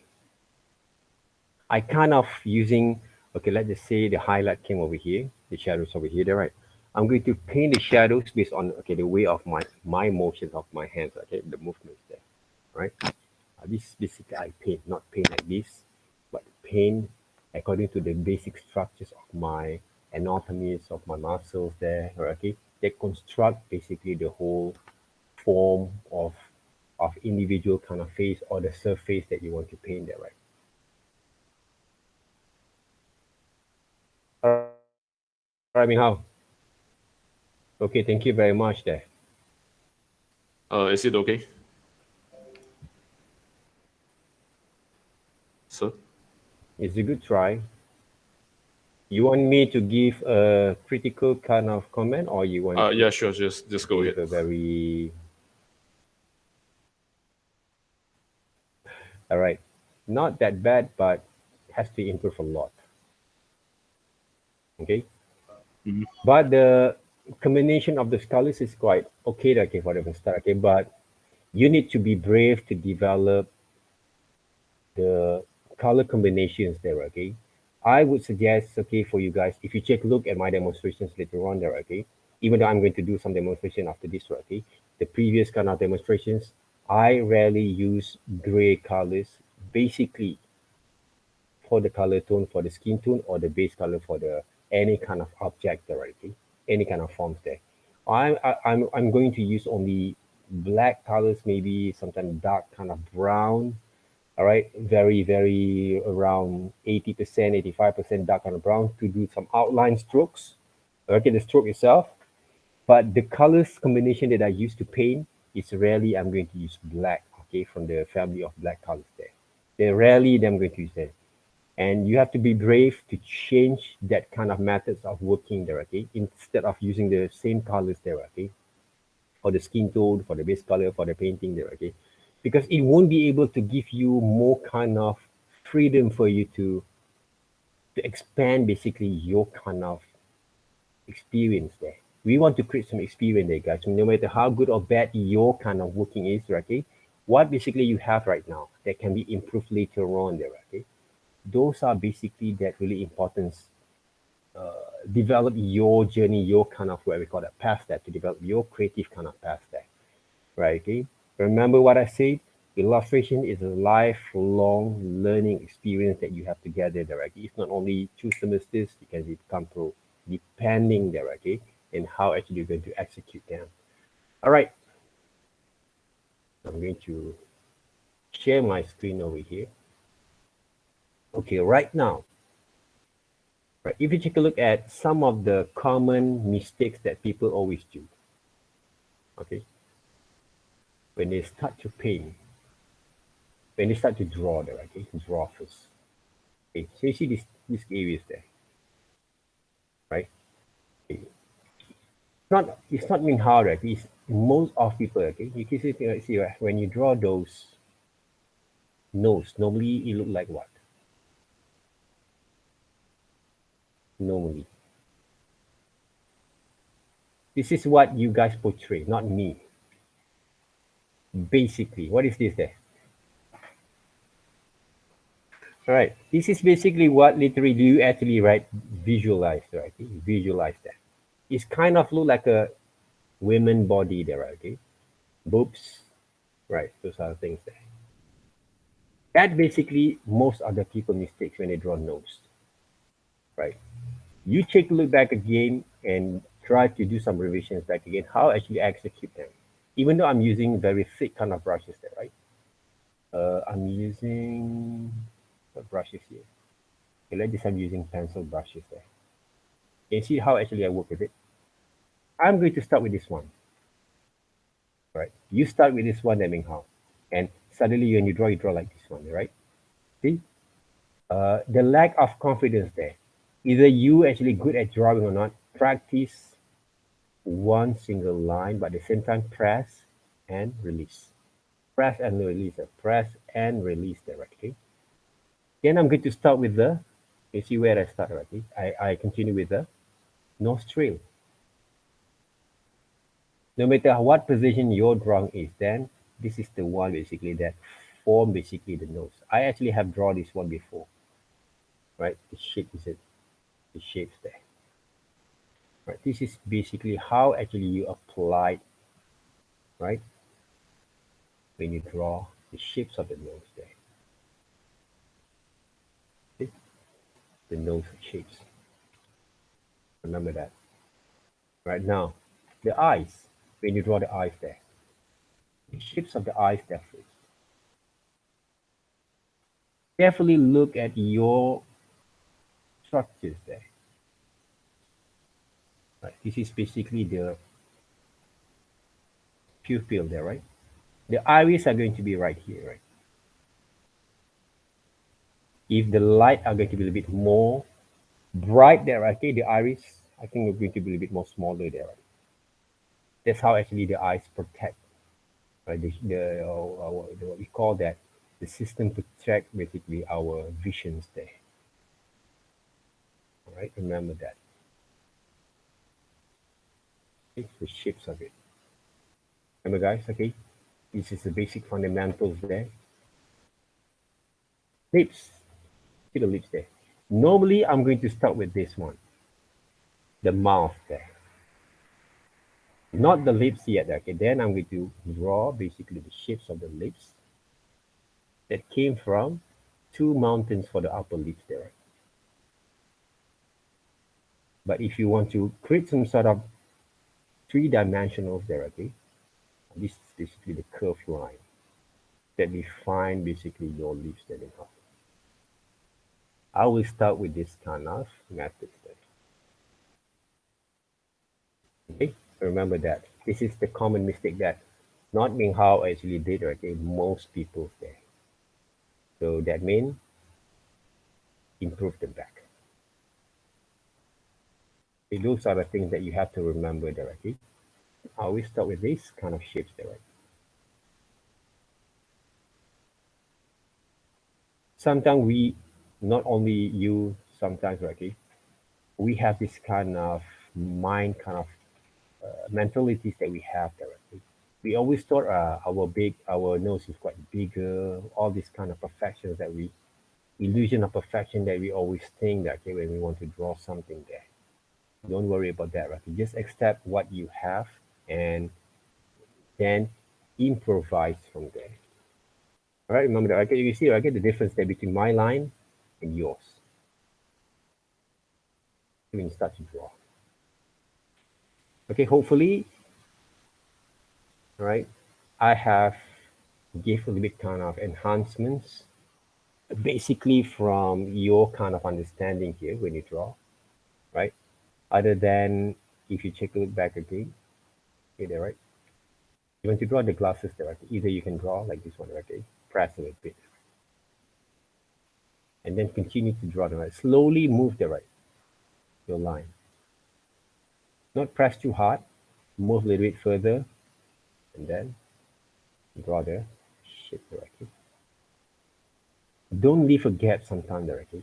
I kind of using, okay, let's just say the highlight came over here, the shadows over here, there, right. I'm going to paint the shadows based on, okay, the way of my motions of my hands, okay, the movements there, right. This basically I paint, not paint like this, but paint according to the basic structures of my anatomies of my muscles there, right, okay. They construct basically the whole form of individual kind of face or the surface that you want to paint there, right. All right, Ming, okay, thank you very much there. Is it okay? Sir? It's a good try. You want me to give a critical kind of comment, or you want to Yeah, sure, just go give ahead. a very, all right, not that bad, but has to improve a lot. Okay, Mhm. but the combination of the colors is quite okay, okay, for the start, okay, but you need to be brave to develop the color combinations there, okay. I would suggest, okay, for you guys, if you take a look at my demonstrations later on there, okay, even though I'm going to do some demonstration after this, okay, the previous kind of demonstrations, I rarely use gray colors, basically for the color tone for the skin tone or the base color for the any kind of object there, okay, any kind of forms there. I'm going to use only black colors, maybe sometimes dark kind of brown, all right, very around 80%, 85% dark kind of brown to do some outline strokes, okay, the stroke itself. But the colors combination that I use to paint is rarely I'm going to use black, okay, from the family of black colors there. They're rarely I'm going to use that. And you have to be brave to change that kind of methods of working there, okay, instead of using the same colors there, okay, for the skin tone, for the base color, for the painting there, okay, because it won't be able to give you more kind of freedom for you to expand basically your kind of experience there. We want to create some experience there, guys. No matter how good or bad your kind of working is, okay, what basically you have right now that can be improved later on there, okay. Those are basically that really important. Develop your journey, your kind of what we call that path there, to develop your creative kind of path there, right? Okay. Remember what I said. Illustration is a lifelong learning experience that you have to gather there. Okay? It's not only 2 semesters, you can become pro, depending there, okay, and how actually you're going to execute them. All right. I'm going to share my screen over here. Okay, right now, right, if you take a look at some of the common mistakes that people always do, okay, when they start to paint, when you start to draw there, okay, draw first. Okay, so you see this areas there, right? Okay. It's not mean hard, right? It's most of people, okay. You can see right, when you draw those nose, normally it look like what? Normally. This is what you guys portray, not me. Basically, what is this there? All right, this is basically what literally you actually right visualize, right? Visualize that. It's kind of look like a women body there, okay? Boobs, right? Those are things there. That basically most other people mistakes when they draw nose, right? You take a look back again and try to do some revisions back again, how actually I execute them. Even though I'm using very thick kind of brushes there, right? I'm using what brushes here? Okay, let's just I'm using pencil brushes there. Can you see how actually I work with it? I'm going to start with this one. Right? You start with this one, that means how? And suddenly when you draw like this one, right? See? The lack of confidence there. Either you actually good at drawing or not, practice one single line, but at the same time press and release. Press and release, press and release directly. Then I'm going to start with you see where I start already. I continue with the nostril. No matter what position your drawing is, then this is the one basically that form basically the nose. I actually have drawn this one before, right? The shape is it, the shapes there. Right, this is basically how actually you apply, right? When you draw the shapes of the nose there. See? The nose shapes. Remember that. Right now, the eyes, when you draw the eyes there, the shapes of the eyes there first. Carefully look at your structures there. Right, this is basically the pupil there, right? The iris are going to be right here, right? If the light are going to be a little bit more bright there, okay, the iris, I think it's going to be a little bit more smaller there, right? That's how actually the eyes protect, right? What we call that, the system protect basically our visions there. All right, remember that. Okay, the shapes of it. Remember, guys, okay? This is the basic fundamentals there. Lips. See the lips there. Normally, I'm going to start with this one. The mouth there. Not the lips yet, okay? Then I'm going to draw basically the shapes of the lips that came from two mountains for the upper lips there. But if you want to create some sort of three-dimensionals there, okay? This is basically the curved line that define basically your lips there in half. I will start with this kind of method there. Okay, remember that. This is the common mistake that not being how I actually did, okay, most people there. So that means improve the back. Okay, those are the things that you have to remember directly. I always start with this kind of shapes there, right? Sometimes we, not only you, sometimes, okay, we have this kind of mind kind of mentalities that we have directly. We always thought our nose is quite bigger, all these kind of perfections that we, illusion of perfection that we always think that, okay, when we want to draw something there. Don't worry about that, right? Just accept what you have and then improvise from there. All right, remember that. Okay, you see, I get the difference there between my line and yours. When you start to draw. Okay, hopefully, all right, I have give a little bit kind of enhancements, basically from your kind of understanding here when you draw, right? Other than if you take a look back again, okay, there, right? You want to draw the glasses there, right? Either you can draw like this one, okay? press a little bit. And then continue to draw the right. Slowly move the right, your line. Not press too hard, move a little bit further, and then draw the shape directly. Don't leave a gap sometime directly.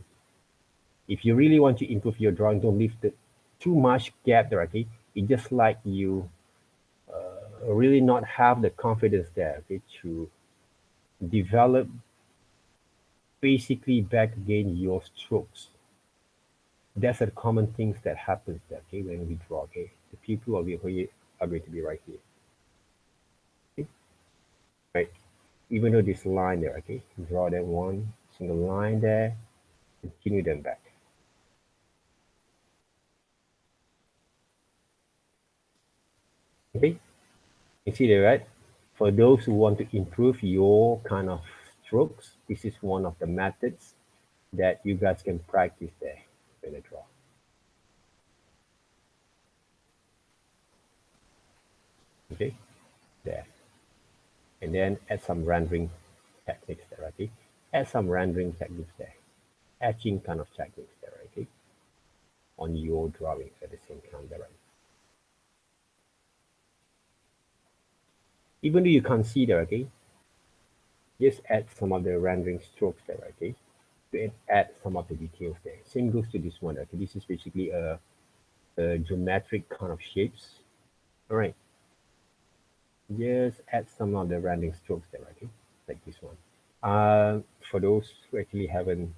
If you really want to improve your drawing, don't leave too much gap directly. It's just like you really not have the confidence there, okay, to develop basically back again your strokes. That's the common things that happens there, okay, when we draw, okay. The people are going to be right here. Okay? Right. Even though this line there, okay, draw that one single line there, continue them back. Okay, you see there, right? For those who want to improve your kind of strokes, this is one of the methods that you guys can practice there when you draw. Okay, there. And then add some rendering techniques there, okay? Add some rendering techniques there. Etching kind of techniques there, okay? On your drawings at the same time there, right? Even though you can't see there, okay? Just add some of the rendering strokes there, okay? To add some of the details there. Same goes to this one, okay? This is basically a geometric kind of shapes. All right. Just add some of the rendering strokes there, okay? Like this one. For those who actually haven't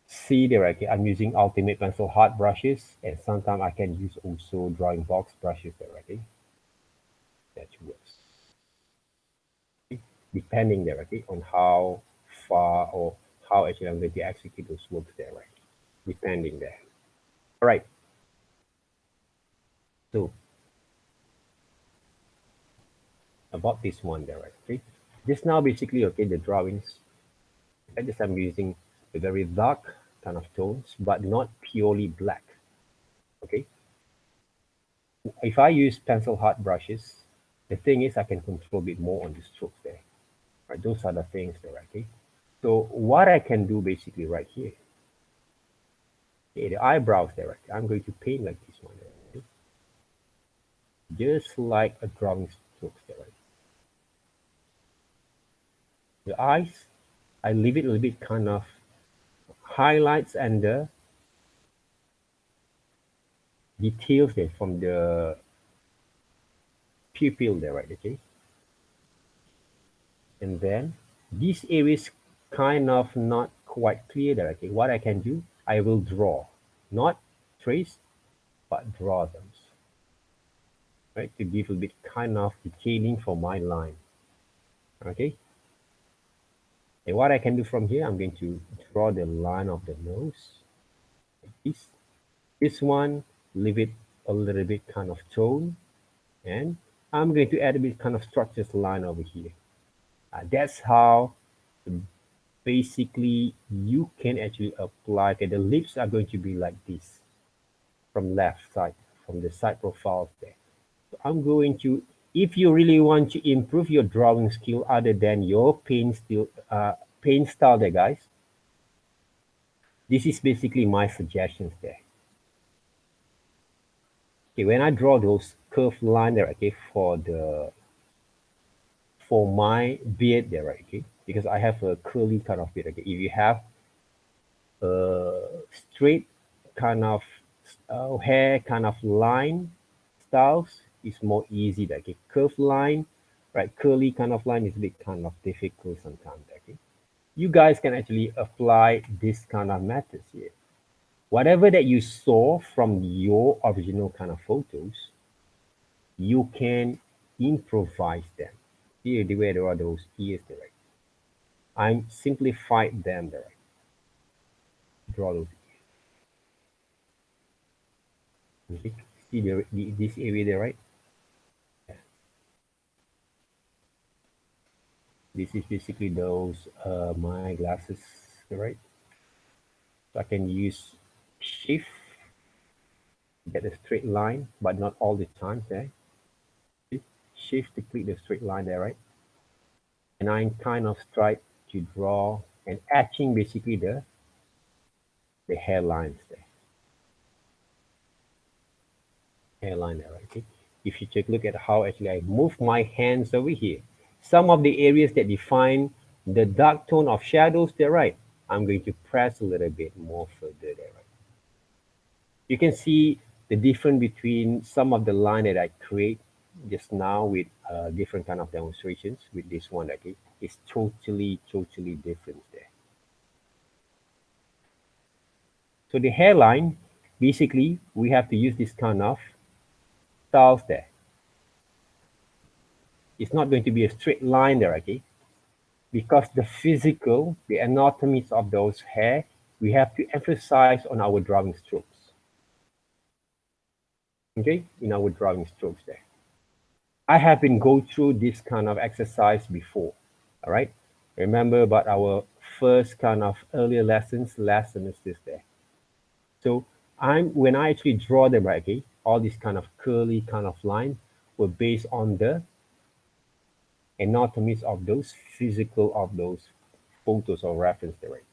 see there, okay, I'm using Ultimate Pencil hard brushes, and sometimes I can use also drawing box brushes there, okay? That works. Okay? Depending there, okay, on how far or how actually I'm going to execute those works there, right? Depending there. All right. So about this one there, right? Okay. Just now basically, okay, the drawings. I just I'm using a very dark kind of tones, but not purely black. Okay. If I use pencil hard brushes, the thing is I can control a bit more on the strokes there. Right, those are the things there, okay? So what I can do basically right here, okay, the eyebrows there, right? I'm going to paint like this one, okay? Just like a drawing strokes there, right? The eyes, I leave it a little bit kind of highlights and the details there from the pupil there, right? Okay. And then these areas kind of not quite clear there. Okay, what I can do, I will draw, not trace, but draw them, right, to give a bit kind of detailing for my line. Okay. And what I can do from here, I'm going to draw the line of the nose like this. This one, leave it a little bit kind of tone, and I'm going to add a bit kind of structures line over here. That's how basically you can actually apply. Okay, the lips are going to be like this from left side, from the side profiles there. So I'm going to, if you really want to improve your drawing skill other than your paint style there, guys, this is basically my suggestions there. Okay, when I draw those curved line there, okay, for my beard there, right, okay, because I have a curly kind of beard, okay. If you have a straight kind of hair kind of line styles, is more easy, okay. Curved line, right, curly kind of line is a bit kind of difficult sometimes, okay. You guys can actually apply this kind of methods here. Whatever that you saw from your original kind of photos, you can improvise them. Here, the way there are those ears there, right? I'm simplified them there. Draw those ears. Okay. See this area there, right? Yeah. This is basically those my glasses, right? So I can use shift, get a straight line, but not all the time there. shift to click the straight line there, right? And I kind of try to draw and etching basically the hairlines there. Hairline there, right? Okay. If you take a look at how actually I move my hands over here, some of the areas that define the dark tone of shadows there, right? I'm going to press a little bit more further there, right? You can see the difference between some of the line that I create just now with different kind of demonstrations with this one, okay? It's totally different there. So the hairline, basically, we have to use this kind of styles there. It's not going to be a straight line there, okay? Because the physical, the anatomies of those hair, we have to emphasize on our drawing strokes. Okay, in our drawing strokes there. I have been go through this kind of exercise before, all right? Remember about our first kind of earlier lessons, last semester there. So when I actually draw them, right, okay, all these kind of curly kind of lines were based on the anatomies of those physical of those photos or reference there, right?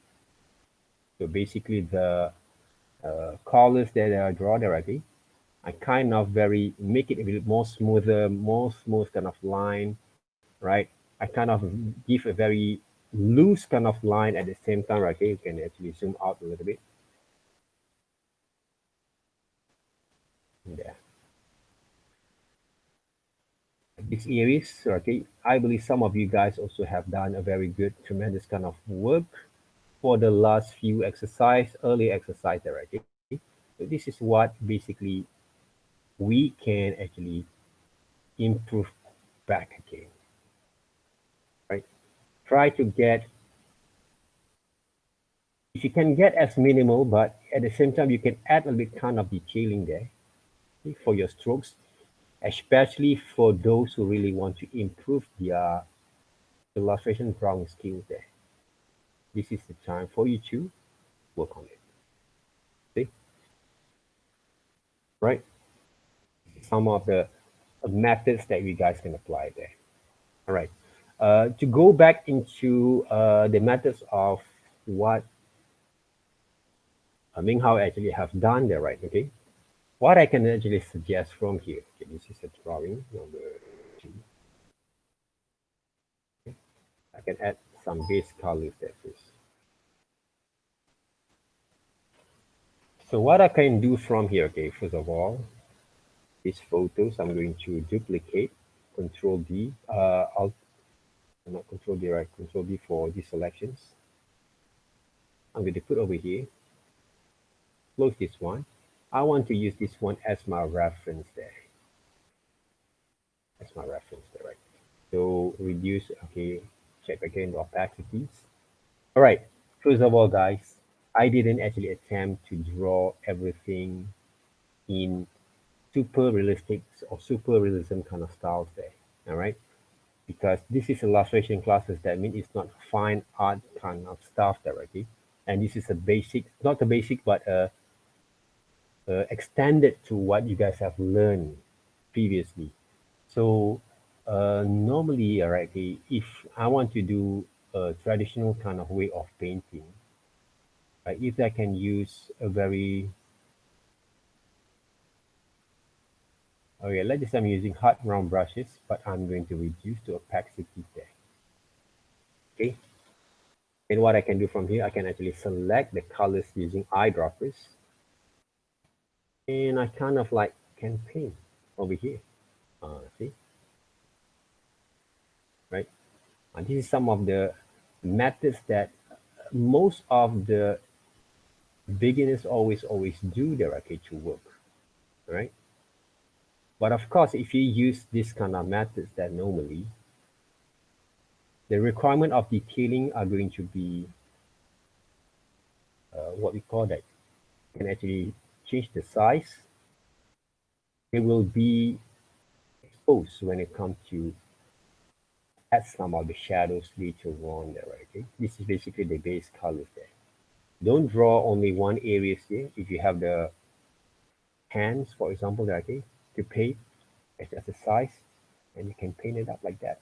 So basically the colors that I draw there, okay, I kind of make it a bit more smoother, more smooth kind of line, right? I kind of give a very loose kind of line at the same time, right? Okay, you can actually zoom out a little bit. There. These areas, okay, I believe some of you guys also have done a very good, tremendous kind of work for the last few early exercise there, okay? So this is what basically we can actually improve back again, right? Try to get, if you can get as minimal, but at the same time, you can add a little bit kind of detailing there, okay, for your strokes, especially for those who really want to improve their illustration drawing skills there. This is the time for you to work on it. See? Right? Some of the methods that you guys can apply there. All right. To go back into the methods of what Ming Hao actually have done there, right? Okay. What I can actually suggest from here. Okay, this is a drawing number 2. Okay. I can add some base colors there first. So what I can do from here, okay, first of all, these photos I'm going to duplicate, Control D, not Control D, right? Control D for these selections. I'm going to put over here, close this one. I want to use this one as my reference there. That's my reference there, right? So reduce, okay, check again the opacities. All right, first of all, guys, I didn't actually attempt to draw everything in super realistic or super realism kind of styles there, all right? Because this is illustration classes, that means it's not fine art kind of stuff there, okay? And this is a basic, not a basic, but extended to what you guys have learned previously. So normally, all right, okay, if I want to do a traditional kind of way of painting, right, if I can use a very, okay, let's just say I'm using hard round brushes, but I'm going to reduce the opacity there. Okay. And what I can do from here, I can actually select the colors using eyedroppers. And I kind of like can paint over here. See? Right? And this is some of the methods that most of the beginners always do there, okay, to work. Right? But of course, if you use this kind of methods, that normally the requirement of detailing are going to be what we call that. You can actually change the size. It will be exposed when it comes to add some of the shadows later on there, right? Okay? This is basically the base colors there. Don't draw only one area here. If you have the hands, for example, there, okay, to paint as a size, and you can paint it up like that.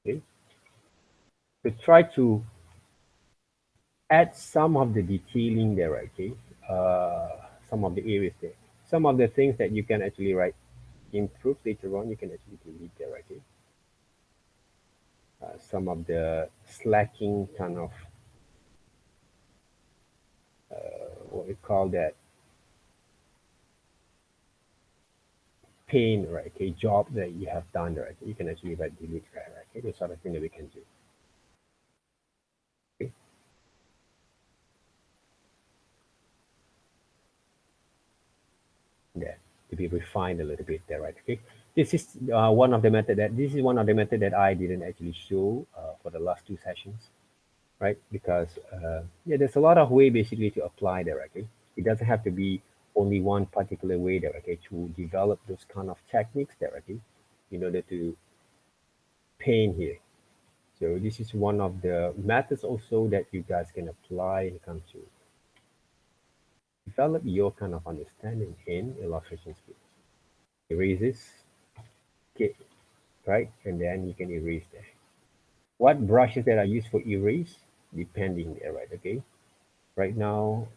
Okay, so try to add some of the detailing there, okay? Some of the areas there, some of the things that you can actually improve later on, you can actually delete there, okay? Some of the slacking kind of what we call that pain, right? Okay, job that you have done, right? You can actually delete, right? Okay, those sort of thing that we can do. Okay. There to be refined a little bit there, right? Okay. This is one of the method that I didn't actually show for the last two sessions, right? Because yeah, there's a lot of way basically to apply there, okay? It doesn't have to be only one particular way there, okay, to develop those kind of techniques there, okay, in order to paint here. So this is one of the methods also that you guys can apply when it comes to develop your kind of understanding in illustration skills. Erases, okay, right? And then you can erase there. What brushes that are used for erase? Depending there, right? Okay. Right now,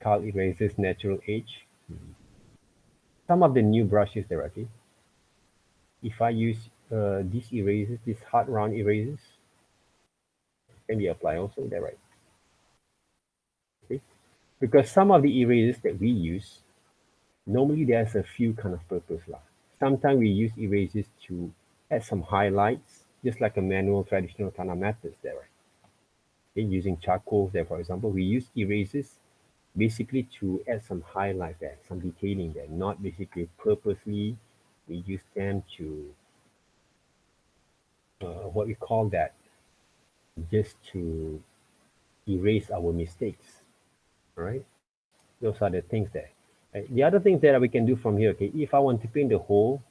Carl erases natural edge. Some of the new brushes there, okay. If I use these erasers, these hard round erasers, can be applied also there, right? Okay. Because some of the erasers that we use, normally there's a few kind of purpose lah. Sometimes we use erasers to add some highlights, just like a manual traditional kind of methods there, right? Okay, using charcoal there, for example, we use erasers basically to add some highlight there, some detailing there, not basically purposely. We use them to what we call that, just to erase our mistakes. All right, those are the things there. Right? The other things that we can do from here, okay, if I want to paint the whole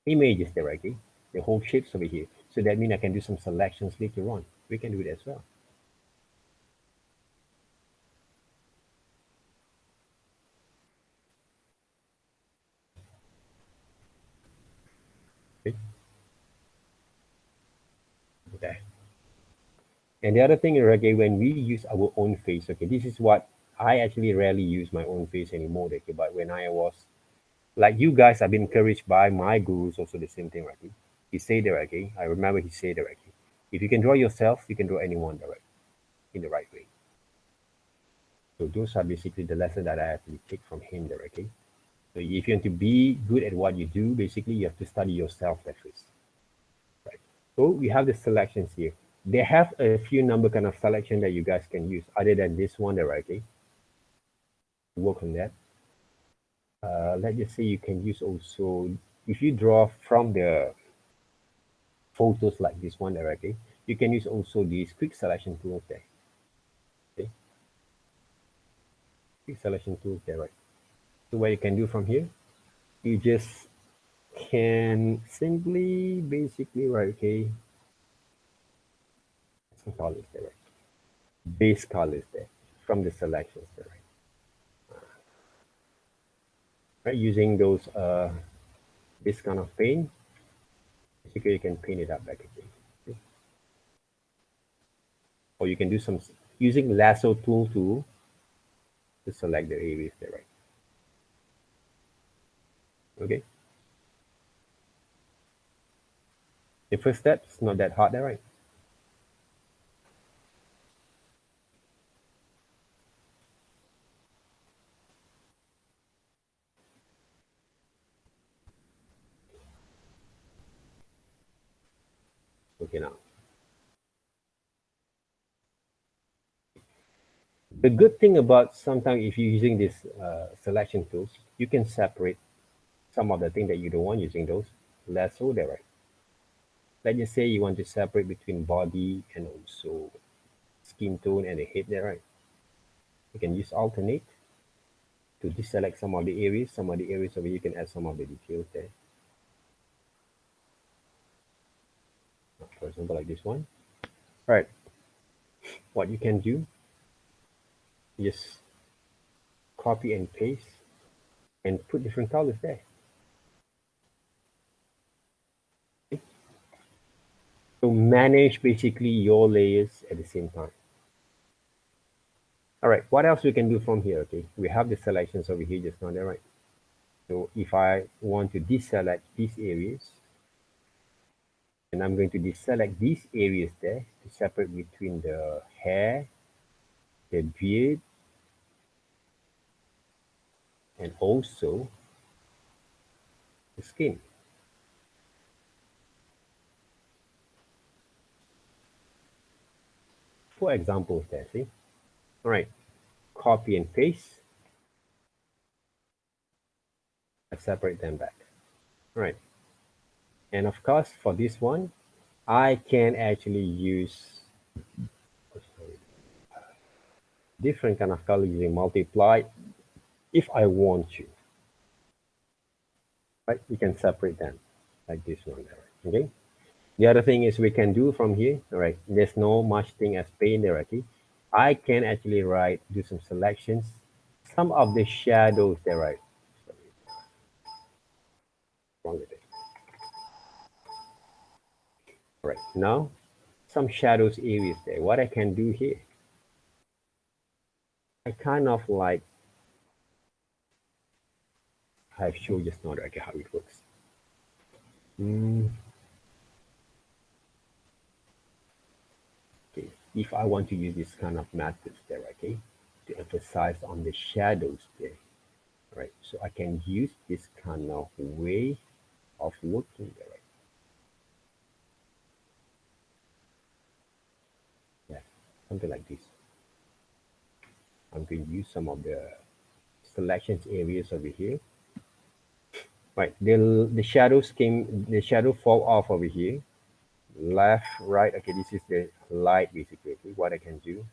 images there, okay, the whole shapes over here, so that means I can do some selections later on. We can do it as well. Okay. Okay. And the other thing is, okay, when we use our own face, okay, this is what I actually rarely use my own face anymore, okay, but when I was, like you guys, I've been encouraged by my gurus also the same thing, right? He said that, okay, I remember he said that, okay, if you can draw yourself, you can draw anyone, right, in the right way. So those are basically the lessons that I actually take from him there, okay? So if you want to be good at what you do, basically you have to study yourself at first, right? So we have the selections here. They have a few number kind of selection that you guys can use other than this one there, okay? Work on that. Let's just say you can use also, if you draw from the photos like this one there, okay? You can use also these quick selection tools there. Okay? Quick selection tools there, right? So what you can do from here, you just can simply basically, right, okay, some colors there, right? Base colors there from the selections there, right? Using those this kind of paint, basically you can paint it up like again. Okay? Or you can do some using lasso tool to select the areas there, right? Okay. The first step is not that hard there, right? Okay, now. The good thing about sometimes if you're using this selection tools, you can separate some of the things that you don't want using those lasso there, right? Let's just say you want to separate between body and also skin tone and the head there, right? You can use alternate to deselect some of the areas over here, you can add some of the details there. For example, like this one. Right. What you can do, just copy and paste and put different colors there. Okay. So manage basically your layers at the same time. All right, what else we can do from here? Okay, we have the selections over here just now there, right? So if I want to deselect these areas, and I'm going to deselect these areas there to separate between the hair, the beard, and also the skin. For examples there, see? All right, copy and paste. I separate them back. All right. And of course, for this one, I can actually use different kind of color using multiply if I want to. Right? We can separate them like this one there. Okay. The other thing is we can do from here. All right. There's no much thing as paint there. Okay. I can actually do some selections. Some of the shadows there, right? Wrong with it. All right. Now, some shadows areas there. What I can do here, I kind of like I've shown just now okay, how it works. Okay, if I want to use this kind of methods there, okay, to emphasize on the shadows there, right? So I can use this kind of way of working there, right? Yeah, something like this. I'm going to use some of the selections areas over here. Right, the shadow fall off over here. Left, right, okay, this is the light basically. Okay, what I can do,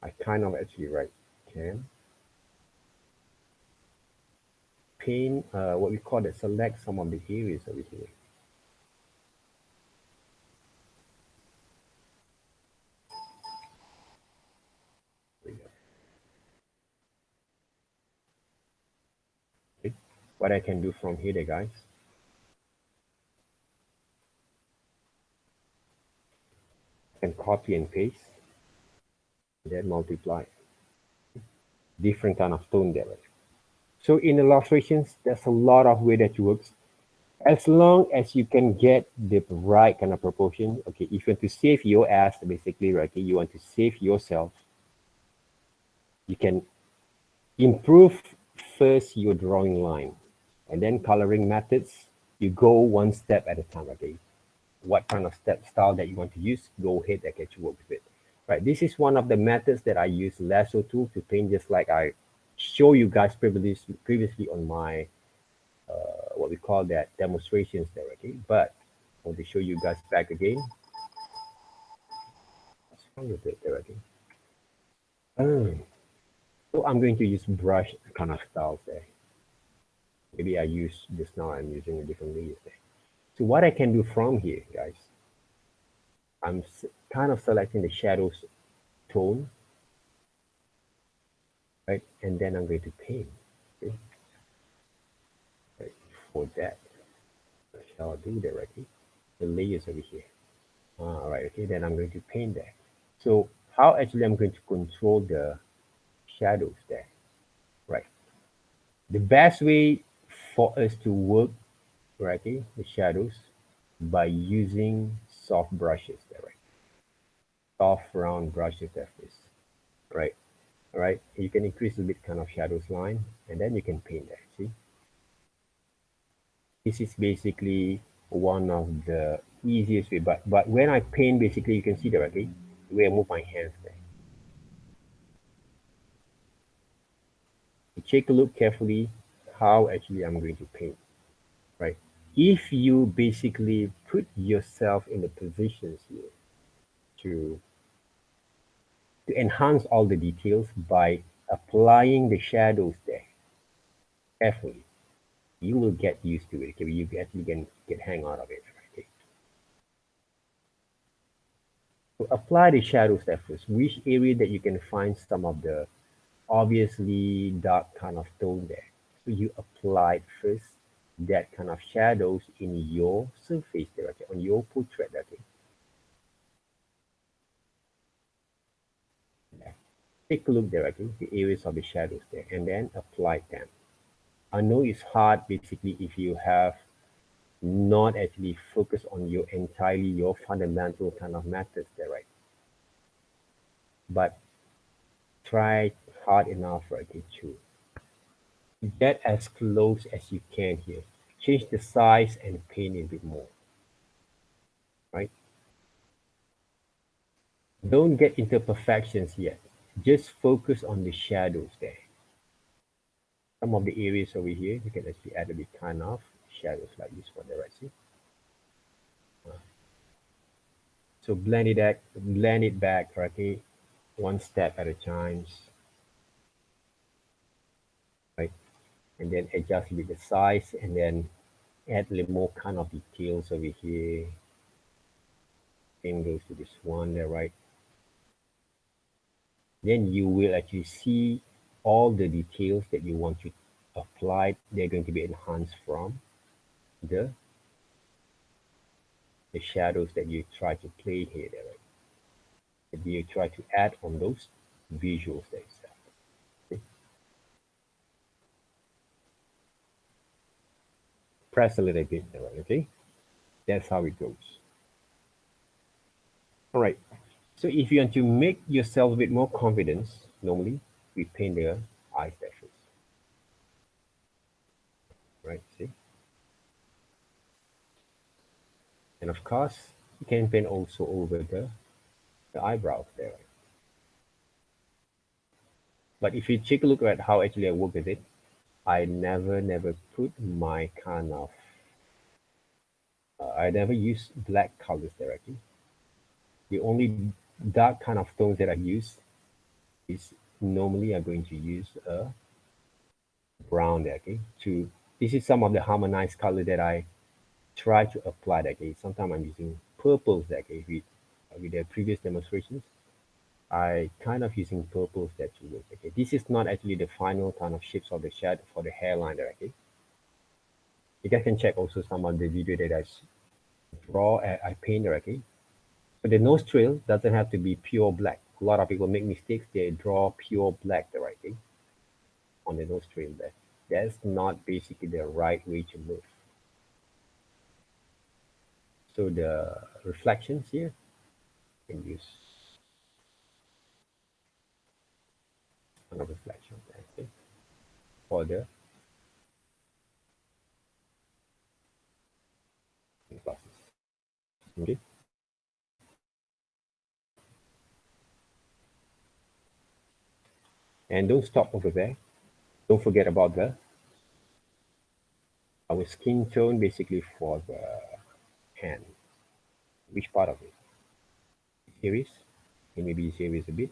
I kind of actually can paint what we call it, select some of the areas over here. There we go. Okay. What I can do from here there, guys, I can copy and paste, then multiply. Different kind of tone there. So in illustrations, there's a lot of way that works. As long as you can get the right kind of proportion, okay, if you want to save your ass, basically, right, okay, you want to save yourself, you can improve first your drawing line, and then coloring methods, you go one step at a time, okay? What kind of style that you want to use, go ahead and get you work with it. Right, this is one of the methods that I use lasso tool to paint, just like I show you guys previously on my what we call that demonstrations there, okay? But I want to show you guys back again. What's wrong with it there, okay? So I'm going to use brush kind of styles there. Maybe I use just now, I'm using a different layers there. So what I can do from here, guys, I'm kind of selecting the shadows tone, right? And then I'm going to paint, okay? Right, for that, what shall I do there, okay? The layers over here. All right, okay, then I'm going to paint that. So how actually I'm going to control the shadows there, right? The best way for us to work, right, okay, the shadows by using soft brushes there, right? Soft round brushes there, please. Right, all right. You can increase a bit kind of shadows line, and then you can paint there. See, this is basically one of the easiest way. But when I paint, basically you can see there, okay, the way I move my hands there. Take a look carefully how actually I'm going to paint, right? If you basically put yourself in the positions here to enhance all the details by applying the shadows there carefully, you will get used to it. Okay? You actually can get hang out of it. Okay? So apply the shadows there first. Which area that you can find some of the obviously dark kind of tone there. So you applied first that kind of shadows in your surface there, okay, on your portrait, okay. Take a look there, okay, the areas of the shadows there, and then apply them. I know it's hard basically if you have not actually focused on your entirely your fundamental kind of methods there, right? But try hard enough, right, to get as close as you can here. Change the size and paint a bit more, right? Don't get into perfections yet. Just focus on the shadows there. Some of the areas over here, you can actually add a bit kind of shadows like this one there, right? See? So blend it back, okay? One step at a time, right? And then adjust with the size and then add a little more kind of details over here. Same goes to this one there, right? Then you will actually see all the details that you want to apply. They're going to be enhanced from the shadows that you try to play here, right? That you try to add on those visuals there. Okay? Press a little bit there, right? Okay? That's how it goes. All right. So if you want to make yourself a bit more confidence, normally we paint the eyelashes. Right, see? And of course, you can paint also over the eyebrows there. But if you take a look at how actually I work with it, I never put my kind of, I never use black colors directly. The only dark kind of tones that I use is normally I'm going to use a brown there, okay? This is some of the harmonized color that I try to apply that, okay? Sometimes I'm using purples that, okay? With the previous demonstrations, I kind of using purples that to work. Okay, this is not actually the final kind of shapes of the shadow for the hairline there. Okay, you guys can check also some of the video that I draw, I paint there. Okay, so the nose trail doesn't have to be pure black. A lot of people make mistakes. They draw pure black there. Okay, on the nose trail there. That's not basically the right way to move. So the reflections here, you can use kind of reflection there. Okay, for the glasses. Okay. And don't stop over there. Don't forget about our skin tone basically for the hand. Which part of it? Series. And maybe series a bit.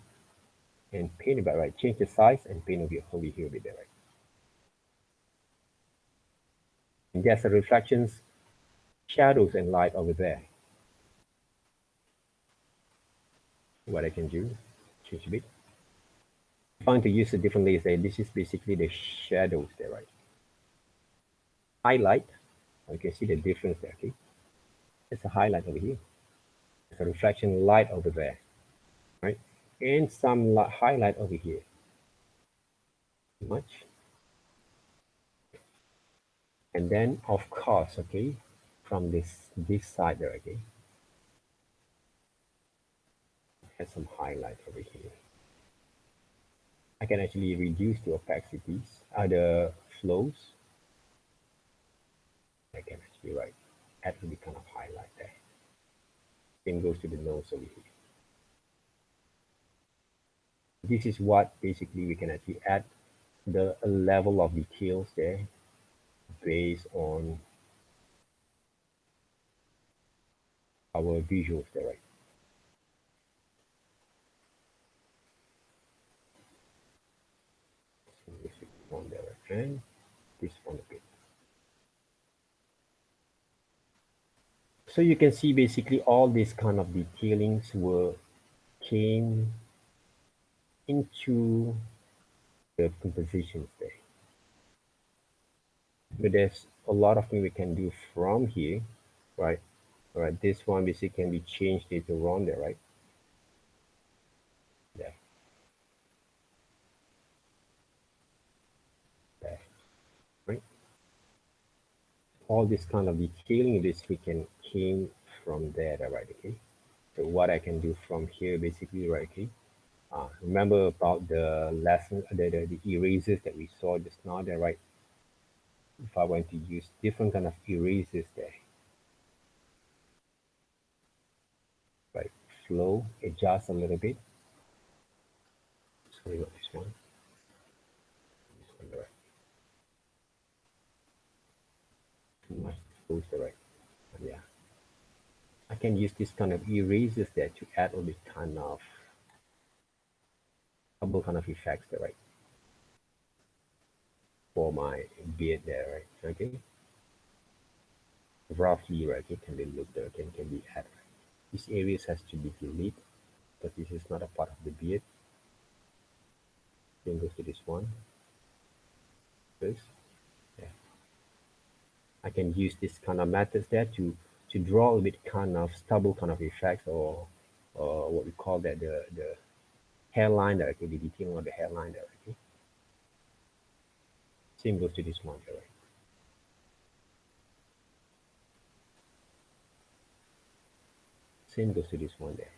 And paint about right. Change the size and paint over here a bit there, right? And there's the reflections, shadows and light over there. What I can do, change a bit. If I want to use a different layer, this is basically the shadows there, right? Highlight. You can see the difference there, okay? It's a highlight over here. It's a reflection light over there, right? And some highlight over here. Much. And then of course, okay, from this side there, okay, has some highlight over here. I can actually reduce the opacities, the flows. I can actually add a bit kind of highlight there. Same goes to the nose over here. This is what basically we can actually add the level of details there based on our visuals there, right? So this one there, and this one a bit. So you can see basically all these kind of detailings came into the compositions there. But there's a lot of things we can do from here, right? All right, this one basically can be changed later on there, right? There. There. Right? All this kind of detailing this we can came from there, right? Okay. So what I can do from here basically, right? Okay. Remember about the lesson, the erasers that we saw just now there, right? If I want to use different kind of erasers there, right? Flow, adjust a little bit. Sorry about this one. This one, right? Too much exposed, right? Yeah. I can use this kind of erasers there to add all this kind of double kind of effects there, right? For my beard there, right? Okay. Roughly, right? It can be looked there, can be added. This areas has to be deleted because this is not a part of the beard. Then goes to this one. This. Yeah. I can use this kind of methods there to draw a bit kind of stubble kind of effects or what we call that the hairline there, okay, the detailing of the hairline there, okay. Same goes to this one there, right? Same goes to this one there.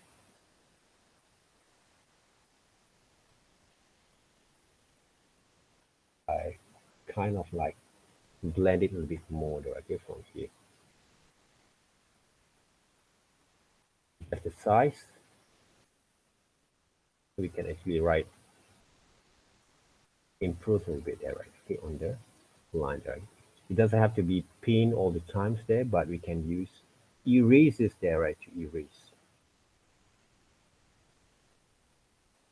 I kind of like blend it a little bit more there, okay, from here. That's the size. We can actually write improve a little bit there, right? Okay, on the line there. It doesn't have to be pinned all the times there, but we can use erasers there, right, to erase.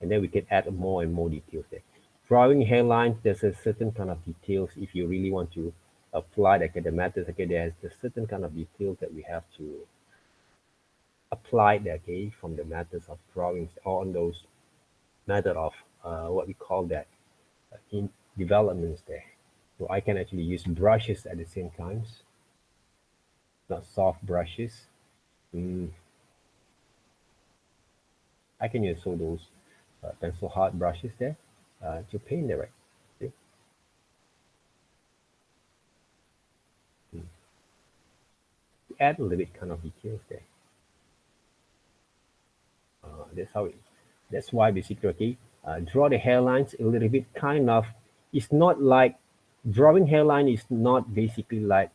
And then we can add more and more details there. Drawing hairlines, there's a certain kind of details if you really want to apply like the methods, okay, there's a certain kind of details that we have to apply there, okay, from the methods of drawings on those method of what we call that in developments there. So I can actually use brushes at the same times, not soft brushes. I can use all those pencil hard brushes there to paint the right. See? Add a little bit kind of details there. That's how it. That's why basically, okay, draw the hairlines a little bit kind of. It's not like drawing hairline is not basically like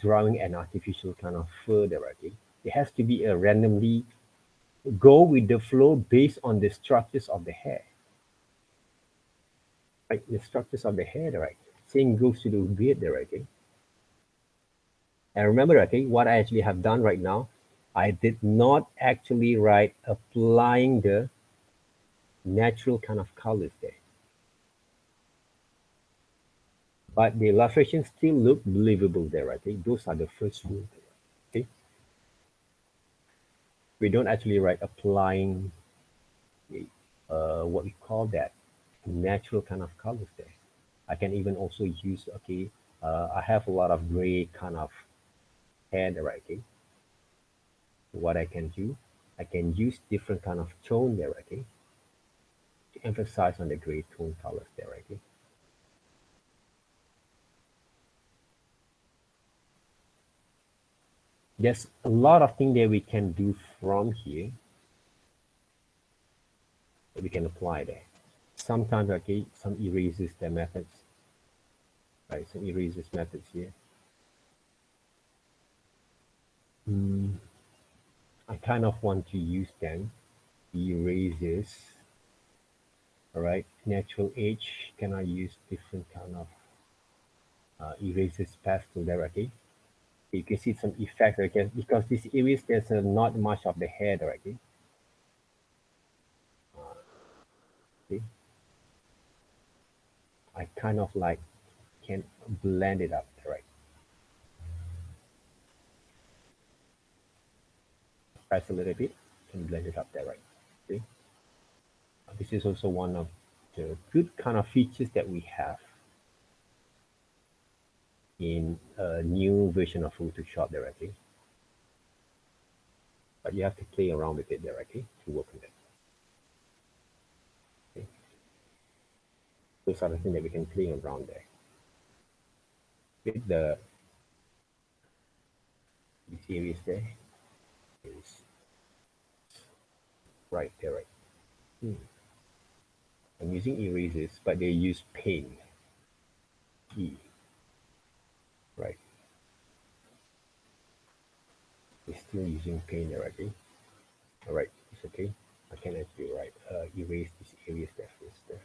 drawing an artificial kind of fur there, okay. It has to be a randomly go with the flow based on the structures of the hair. Right, the structures of the hair, right? Same goes to the beard there, okay. And remember, okay, what I actually have done right now, I did not actually write applying the natural kind of colors there. But the illustration still look believable there, okay. Those are the first rules, okay. We don't actually write applying what we call that natural kind of colors there. I can even also use, okay, I have a lot of gray kind of hair there, okay. What I can do, I can use different kind of tone there, okay, to emphasize on the gray tone colors there, okay. There's a lot of things that we can do from here that we can apply there. Sometimes, okay, some erasers the methods, right? Some erasers methods here. I kind of want to use them, erasers. All right, natural edge. Can I use different kind of erasers pastel there, okay? You can see some effects, okay, because this areas there's not much of the hair there, okay. See, I kind of like can blend it up, right? Press a little bit, can blend it up there, right? See, this is also one of the good kind of features that we have in a new version of Photoshop directly. But you have to play around with it directly to work on it. Okay. Those are the things that we can play around there. With this areas there is right there, right? I'm using erasers, but they use paint. E. Right. We're still using paint already. All right, it's okay. I can actually erase these areas there first. There.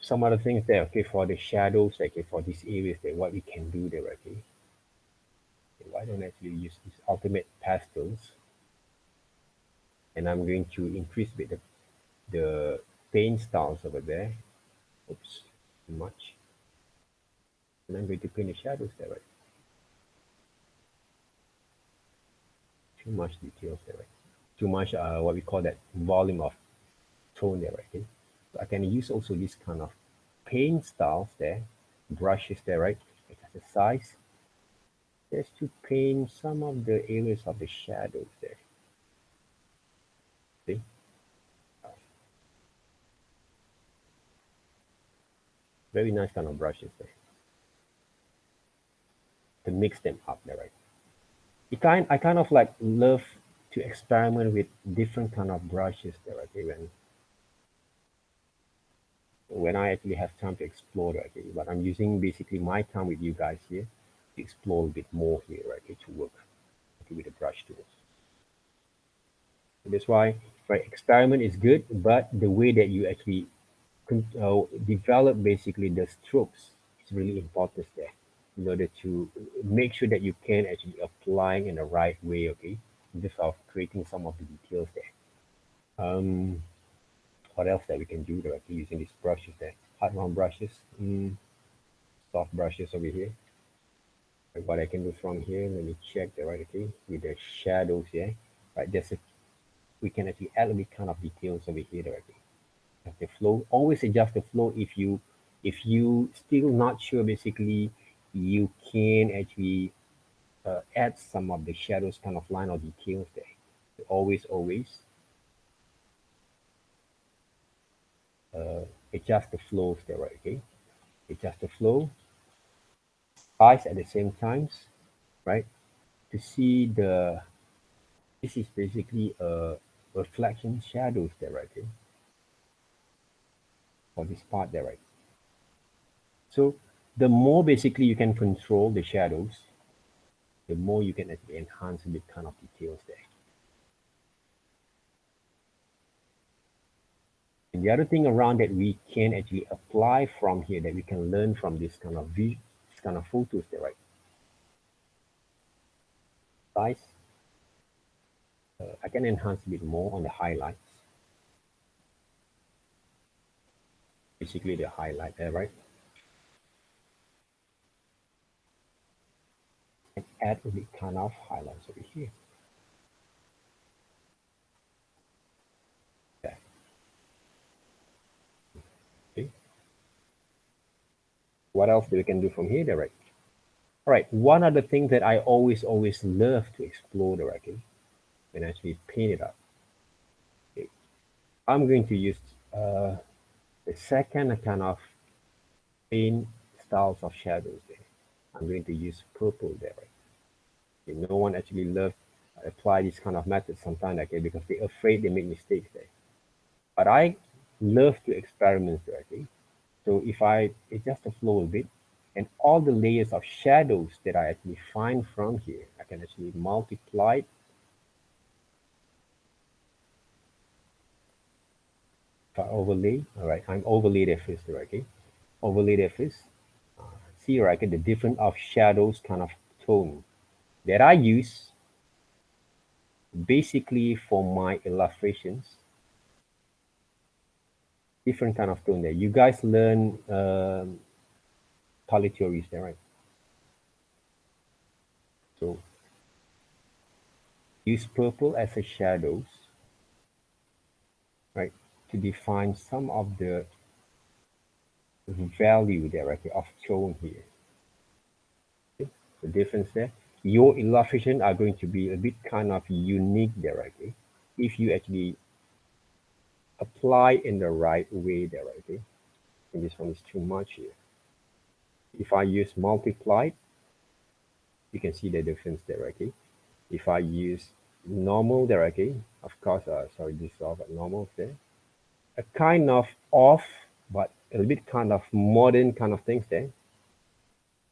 Some other things there. Okay, for the shadows, okay, for these areas there, what we can do there, okay. Why don't I actually use these ultimate pastels? And I'm going to increase a bit the paint styles over there. Oops, too much. And I'm going to paint the shadows there, right? Too much details there, right? Too much what we call that volume of tone there, right? Okay? So I can use also this kind of paint styles there, brushes there, right? Because the size, just to paint some of the areas of the shadows there. See? Very nice kind of brushes there. To mix them up there, right? I kind of like love to experiment with different kind of brushes there, okay, when I actually have time to explore, okay, but I'm using basically my time with you guys here to explore a bit more here, right, okay, to work okay, with the brush tools. That's why, right, experiment is good, but the way that you actually develop basically the strokes is really important there in order to make sure that you can actually apply in the right way, okay, instead of creating some of the details there. What else that we can do there, okay, using these brushes there? Hard round brushes, soft brushes over here. Like what I can do from here, let me check the right, okay, with the shadows here, right, we can actually add a bit kind of details over here directly. The flow, always adjust the flow. If you still not sure, basically you can actually add some of the shadows kind of line or details there. So always adjust the flows there, right? Okay, adjust the flow size at the same times, right, to see this is basically a reflection shadows there, right? Okay, for this part there, right? So the more basically you can control the shadows, the more you can actually enhance a bit kind of details there. And the other thing around that we can actually apply from here, that we can learn from this kind of view, this kind of photos there, right? Size. I can enhance a bit more on the highlights. Basically the highlight there, right? And add a bit kind of highlights over here. Okay. Okay. What else do we can do from here, there, right? All right, one other thing that I always love to explore directly and actually paint it up. Okay. I'm going to use the second kind of paint styles of shadows there. I'm going to use purple there. Okay. No one actually loves apply this kind of method sometimes, okay, because they're afraid they make mistakes there. But I love to experiment there, okay. So if I adjust the flow a bit, and all the layers of shadows that I actually find from here, I can actually multiply it. If I overlay, all right, I'm overlay there first, okay. Overlay there first. See, right, the different of shadows kind of tone that I use basically for my illustrations. Different kind of tone there. You guys learn color theories there, right? So Use purple as a shadows, right, to define some of the value directly of tone here. Okay? The difference there. Your illustration are going to be a bit kind of unique directly if you actually apply in the right way directly. And this one is too much here. If I use multiplied, you can see the difference directly. If I use normal directly, of course, sorry, this is all but normal there. A kind of off, but a little bit kind of modern kind of things there.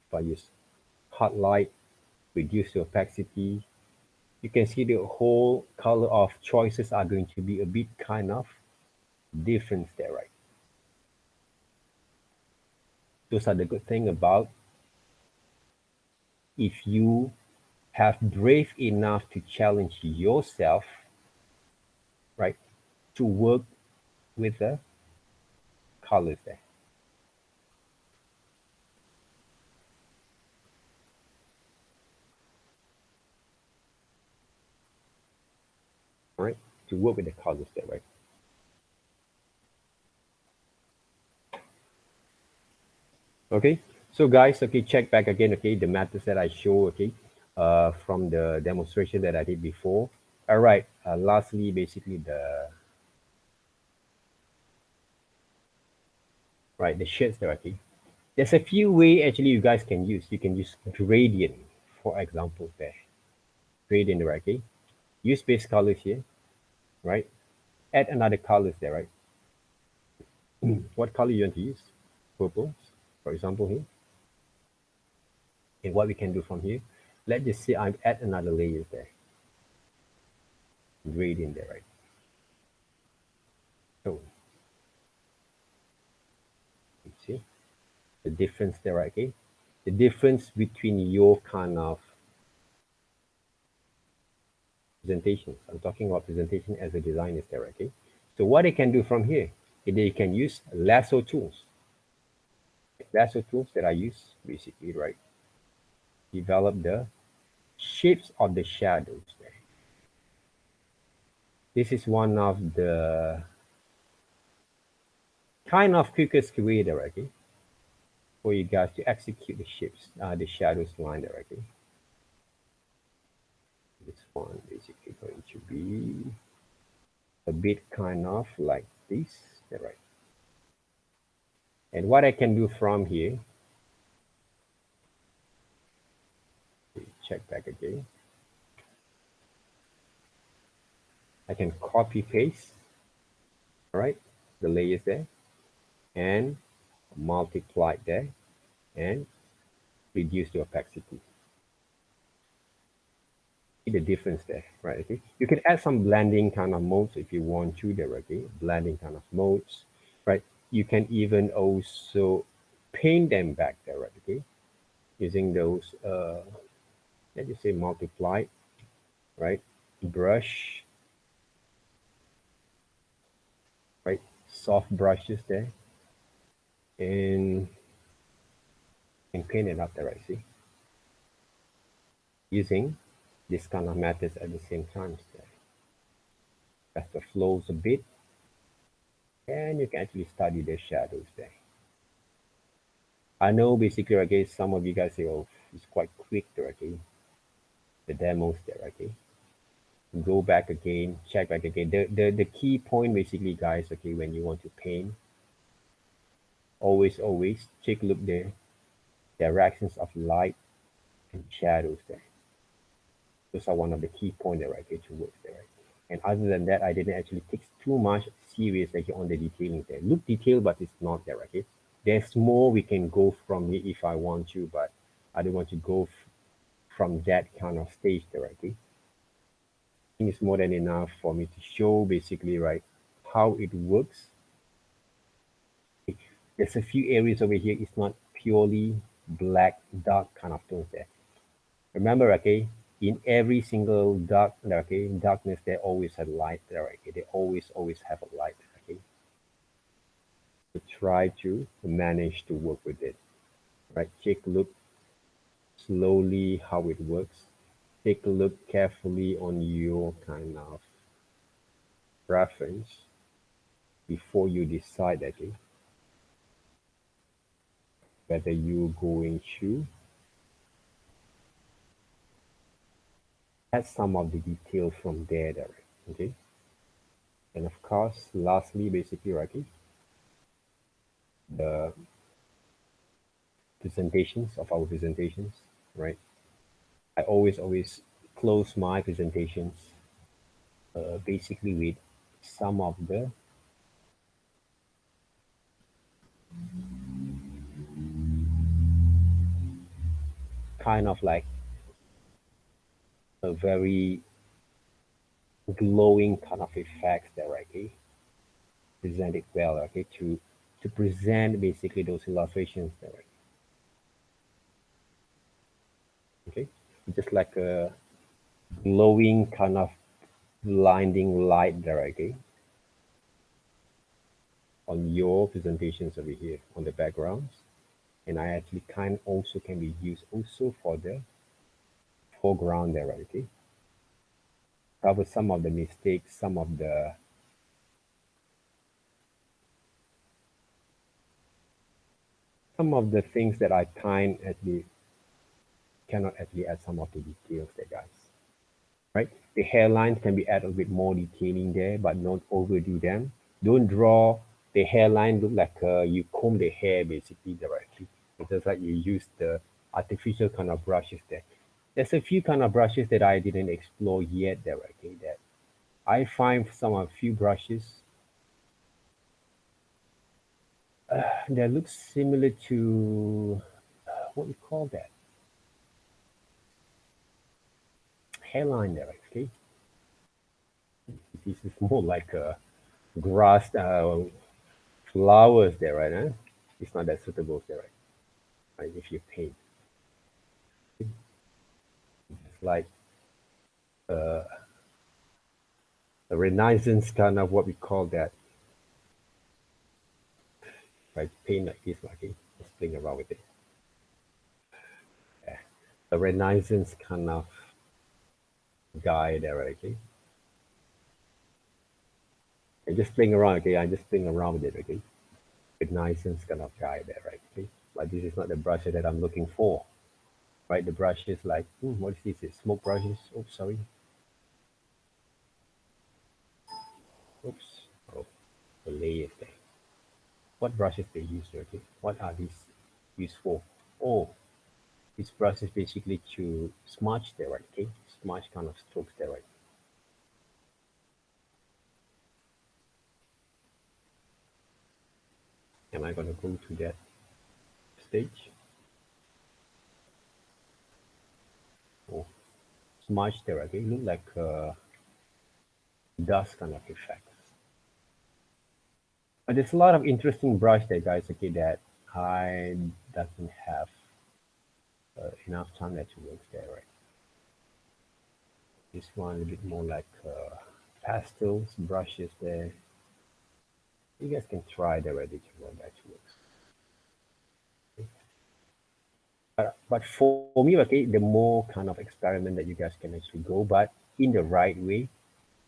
If I use hot light, reduce the opacity, you can see the whole color of choices are going to be a bit kind of different there, right? Those are the good thing about if you have brave enough to challenge yourself, right, to work with the colors there. All right, to work with the colors there, right? Okay, so guys, okay, check back again, okay, the methods that I show, okay, from the demonstration that I did before. All right, lastly, basically the shades there, okay. There's a few way actually you guys can use. You can use gradient, for example, there. Gradient, right, okay. Use base colors here, right? Add another colors there, right? What color you want to use? Purple, for example, here. And what we can do from here, let's just say I add another layer there. Gradient there, right? So, you see the difference there, right? Okay, the difference between your kind of presentations. I'm talking about presentation as a designer there, okay? So what I can do from here, they can use lasso tools. Lasso tools that I use basically, right? Develop the shapes of the shadows there. This is one of the kind of quickest way there, okay? For you guys to execute the shapes, the shadows line there, okay? This one basically going to be a bit kind of like this, right? And what I can do from here, check back again. I can copy paste, all right, the layers there and multiply there and reduce the opacity. See the difference there, right? Okay, you can add some blending kind of modes if you want to there, okay? Blending kind of modes, right? You can even also paint them back there, right? Okay, using those let's just say multiply, right? Brush, right? Soft brushes there and paint it up there, right? See, using this kind of methods at the same time there. As the flows a bit, and you can actually study the shadows there. I know basically, okay, some of you guys say, oh, it's quite quick there, okay? The demos there, okay? Go back again, check back again. The key point basically, guys, okay, when you want to paint, always take a look there. Directions of light and shadows there. Those are one of the key points there, right, okay, to work there. Right? And other than that, I didn't actually take too much serious like on the detailing there. Look detailed, but it's not there, okay? There's more we can go from here if I want to, but I don't want to go from that kind of stage there, okay? I think it's more than enough for me to show basically, right, how it works. There's a few areas over here. It's not purely black, dark kind of tones there. Remember, okay, in every single darkness, they always have light there, okay? They always have a light, okay? So try to manage to work with it, right? Take a look slowly how it works. take a look carefully on your kind of reference before you decide, okay, whether you're going to add some of the details from there, okay. And of course, lastly, basically, okay, the presentations of our presentations, right? I always close my presentations basically with some of the kind of like a very glowing kind of effects there, okay? Present it well, okay? To present basically those illustrations there, okay? Just like a glowing kind of blinding light there, okay? On your presentations over here on the backgrounds. And I actually also can be used also for the foreground there, okay? Cover some of the mistakes, some of the things that I cannot actually add some of the details there, guys. Right? The hairlines can be added a bit more detailing there, but not overdo them. Don't draw the hairline look like you comb the hair basically directly. It's just like you use the artificial kind of brushes there. There's a few kind of brushes that I didn't explore yet there, okay, that I find some of few brushes that look similar to what we call that hairline there, okay. This is more like a grass flowers there, right? Huh? It's not that suitable there, right? If you paint, it's like a renaissance kind of what we call that, right? Paint like this, okay? Just playing around with it. Yeah. A renaissance kind of guy there, right? Okay. And just playing around, okay? I'm just playing around with it, okay? Renaissance kind of guy there, right? Okay. But this is not the brush that I'm looking for, right? The brush is like, what is this? It's smoke brushes. Oops, sorry. Oops. Oh, the layers there. What brushes they use, okay? What are these used for? Oh, this brush is basically to smudge there, right? Okay, smudge kind of strokes there, right? Am I gonna go to that stage? Oh, smudge there, okay? Look like dust kind of effect. But there's a lot of interesting brush there, guys, okay, that I doesn't have enough time there to work there, right? This one a bit more like pastels, brushes there. You guys can try the ready to work that works. But for me, okay, the more kind of experiment that you guys can actually go, but in the right way,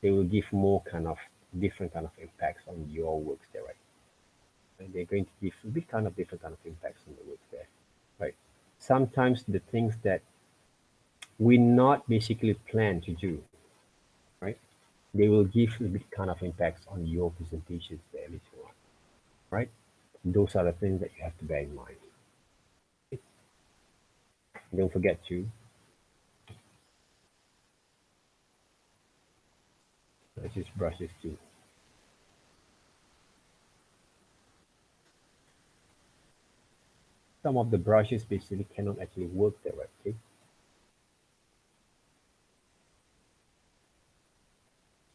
they will give more kind of different kind of impacts on your works there, right? And they're going to give a bit kind of different kind of impacts on the works there, right? Sometimes the things that we not basically plan to do, right? They will give a bit kind of impacts on your presentations there later on, right? Those are the things that you have to bear in mind. Don't forget to just brushes too. Some of the brushes basically cannot actually work there, right? Okay.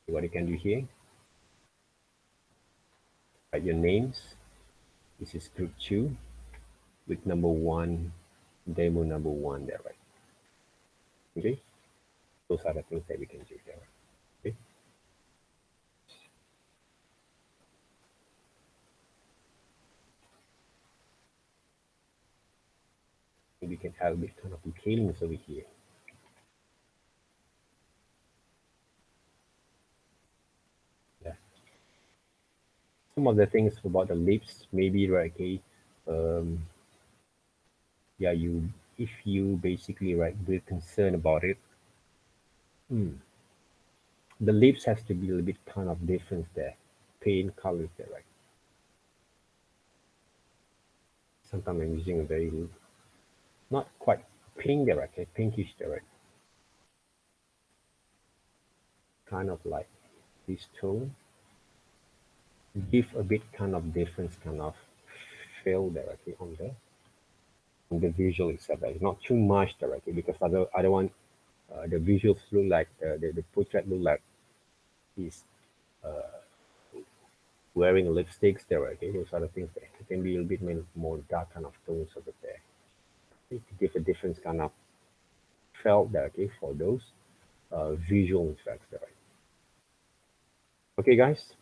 What you can do here, write your names. This is group 2 with number 1, demo number 1 there, right? Okay. Those are the things that we can do there. Okay. We can have a bit kind of detailings over here. some of the things about the lips, maybe, right, okay, yeah, if you basically, right, be concerned about it, the lips has to be a little bit kind of difference there, paint colors there, right? Sometimes I'm using a very, not quite pink there, right, okay, pinkish there, right? Kind of like this tone, give a bit kind of difference kind of feel directly on the visual itself. Right? Not too much directly because I don't want the visuals look like the portrait look like he's wearing lipsticks there. Okay, those other things there. It can be a little bit more dark kind of tones over there. Okay, to give a different kind of felt there. Okay, for those visual effects there. Right? Okay, guys.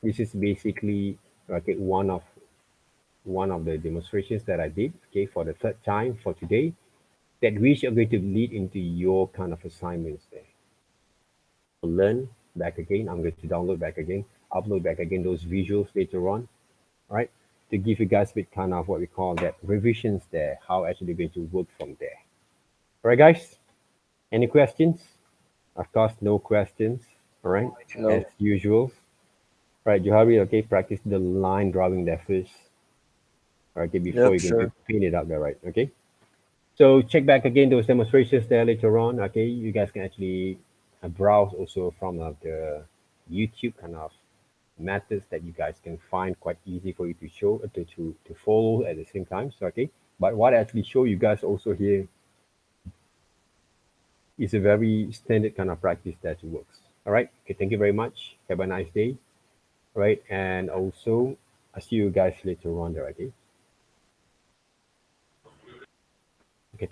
This is basically okay one of the demonstrations that I did, okay, for the third time for today, that which are going to lead into your kind of assignments there. Learn back again. I'm going to download back again, upload back again those visuals later on, right? To give you guys a bit kind of what we call that revisions there, how actually going to work from there. All right, guys. Any questions? Of course, no questions. All right, No. as usual. Right, Johari, okay, practice the line drawing there first. Okay, before Yep, you can sure. paint it up there, right? Okay. So check back again those demonstrations there later on. Okay, you guys can actually browse also from the YouTube kind of methods that you guys can find quite easy for you to show to follow at the same time. So okay, but what I actually show you guys also here is a very standard kind of practice that works. All right. Okay. Thank you very much. Have a nice day. All right, and also I see you guys later on there. Okay.